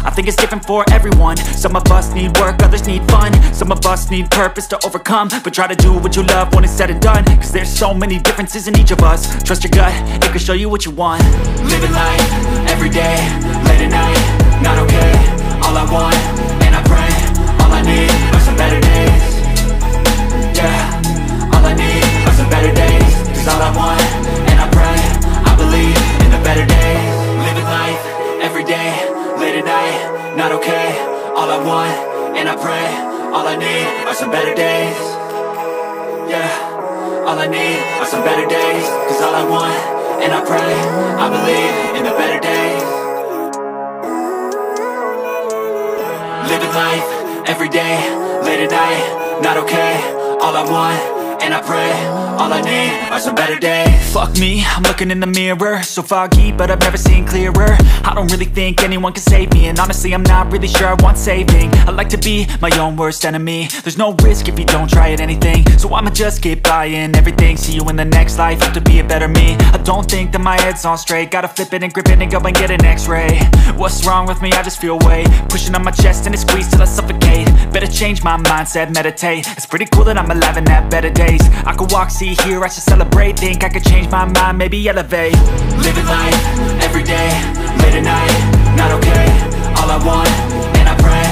I think it's different for everyone. Some of us need work, others need fun. Some of us need purpose to overcome. But try to do what you love when it's said and done. Cause there's so many differences in each of us. Trust your gut, it can show you what you want. Living life, everyday, late at night, not okay. All I want, and I pray, all I need are some better days. Yeah, all I need are some better days. Cause all I want, and I pray, I believe in the better days. Living life, everyday, late at night, not okay. All I want, and I pray, all I need are some better days. Yeah, all I need are some better days. Cause all I want, and I pray, I believe in the better days. Living life, everyday, late at night, not okay. All I want, and I pray, all I need are some better days. Fuck me, I'm looking in the mirror, so foggy, but I've never seen clearer. I don't really think anyone can save me, and honestly I'm not really sure I want saving. I like to be my own worst enemy. There's no risk if you don't try at anything, so I'ma just get buying everything. See you in the next life, have to be a better me. I don't think that my head's on straight, gotta flip it and grip it and go and get an x-ray. What's wrong with me? I just feel weight pushing on my chest and it squeezes till I suffocate. Better change my mindset, meditate. It's pretty cool that I'm alive and have better days. I could walk, see, hear, I should celebrate. Think I could change my mind, maybe elevate. Living life, everyday, late at night, not okay. All I want, and I pray,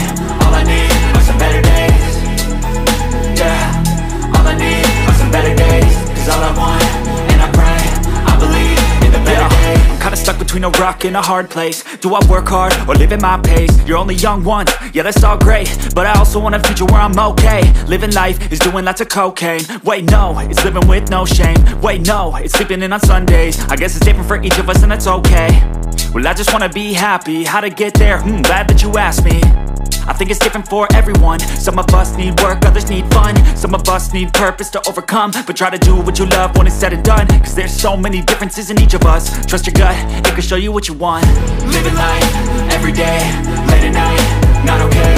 all I need are some better days. Yeah, all I need are some better days. Cause all I want, and I pray, I believe in the better days. I'm kinda stuck between a rock and a hard place. Do I work hard or live at my pace? You're only young once, yeah that's all great, but I also want a future where I'm okay. Living life is doing lots of cocaine. Wait no, it's living with no shame. Wait no, it's sleeping in on Sundays. I guess it's different for each of us and that's okay. Well I just wanna be happy, how to get there? Glad that you asked me. I think it's different for everyone. Some of us need work, others need fun. Some of us need purpose to overcome. But try to do what you love when it's said and done. Cause there's so many differences in each of us. Trust your gut, it can show you what you want. Living life, everyday, late at night, not okay.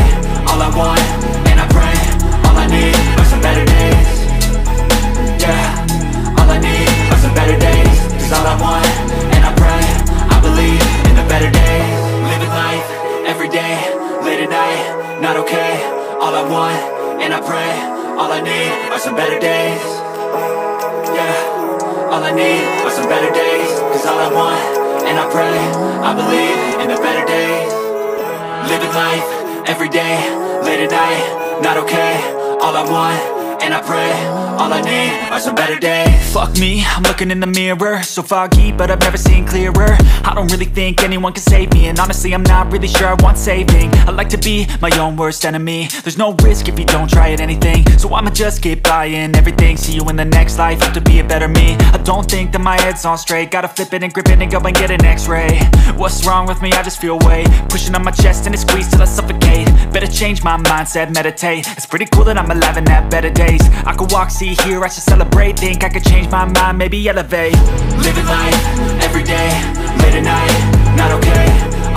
All I want, and I pray, all I need are some better days. Yeah, all I need are some better days. Cause all I want, and I pray, I believe in the better days. Living life, everyday, late at night, not okay. All I want, and I pray, all I need are some better days. Cause all I want, and I pray, I believe in the better days. Living life, everyday, late at night, not okay. All I want, and I pray, all I need are some better days. Fuck me, I'm looking in the mirror, so foggy, but I've never seen clearer. I don't really think anyone can save me, and honestly I'm not really sure I want saving. I like to be my own worst enemy. There's no risk if you don't try at anything, so I'ma just keep buying everything. See you in the next life, hope to be a better me. I don't think that my head's on straight, gotta flip it and grip it and go and get an x-ray. What's wrong with me? I just feel weight pushing on my chest and it squeezes till I suffocate. Better change my mindset, meditate. It's pretty cool that I'm alive and have better days. I could walk, see, hear, I should celebrate. Think I could change my mind, maybe elevate. Living life, everyday, late at night, not okay.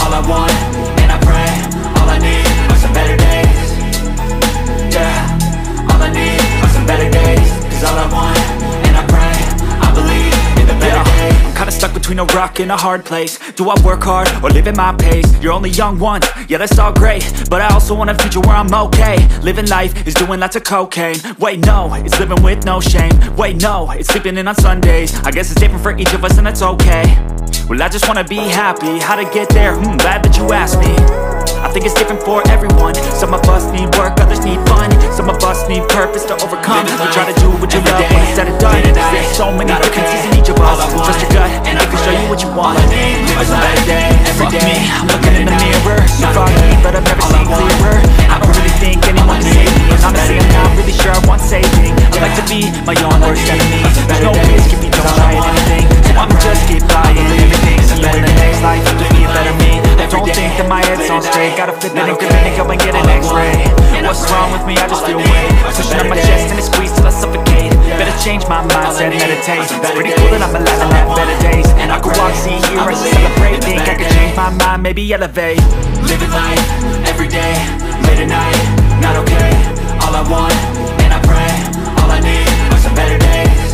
All I want, and I pray, all I need are some better days. Yeah, all I need are some better days. Cause all I want, and I pray, I believe in the better days. I'm kinda stuck between a rock and a hard place. Do I work hard or live at my pace? You're only young once, yeah that's all great, but I also want a future where I'm okay. Living life is doing lots of cocaine. Wait no, it's living with no shame. Wait no, it's sleeping in on Sundays. I guess it's different for each of us and that's okay. Well I just wanna be happy, how to get there? Glad that you asked me. I think it's different for everyone. Some of us need work, others need fun. Some of us need purpose to overcome. We try to do what you love when it's said and done. There's so many differences in each of us. Trust your gut, and it can show you what you want. Are some better days. Fuck me, I'm looking in the mirror, so foggy, but I've never seen clearer. I don't really think anyone can save me, and honestly I'm not really sure I want saving. I like to be my own worst enemy. There's no risk if you don't try at anything, so I'ma just keep buying everything. See you in the next life, to be a better me. I don't think that my head's on straight, gotta flip it and grip it and go and get an x-ray. What's wrong with me? I just feel weight pushing on my chest and it squeezes till I suffocate. Better change my mindset, meditate. It's pretty cool that I'm alive and have better days. And I could walk, see, hear, I should celebrate. Think I could change my mind, maybe elevate. Living life, everyday, late at night, not okay. All I want, and I pray, all I need are some better days.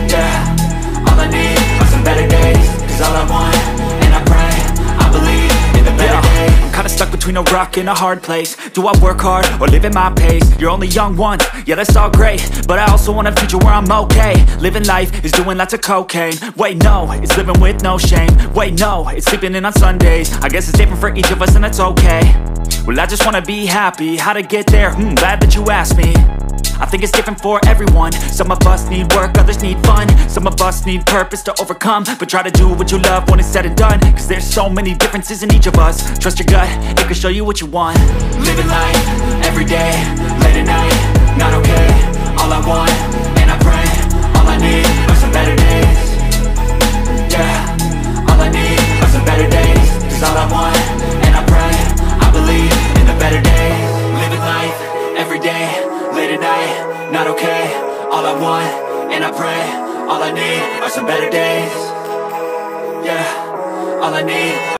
Yeah, all I need are some better days. Cause all I want, and I pray, I believe in the better days. I'm kinda stuck between a rock and a hard place. Do I work hard or live at my pace? You're only young once, yeah that's all great, but I also want a future where I'm okay. Living life is doing lots of cocaine. Wait no, it's living with no shame. Wait no, it's sleeping in on Sundays. I guess it's different for each of us and that's okay. Well I just wanna be happy, how to get there? Glad that you asked me. I think it's different for everyone. Some of us need work, others need fun. Some of us need purpose to overcome. But try to do what you love when it's said and done. Cause there's so many differences in each of us. Trust your gut, it can show you what you want. Living life, everyday, late at night, not okay. All I want, and I pray, all I need are some better days. Yeah, all I need are some better days. Cause all I want, and I pray, I believe in the better days. Living life, everyday, late at night, not okay. All I want, and I pray, all I need are some better days. Yeah, all I need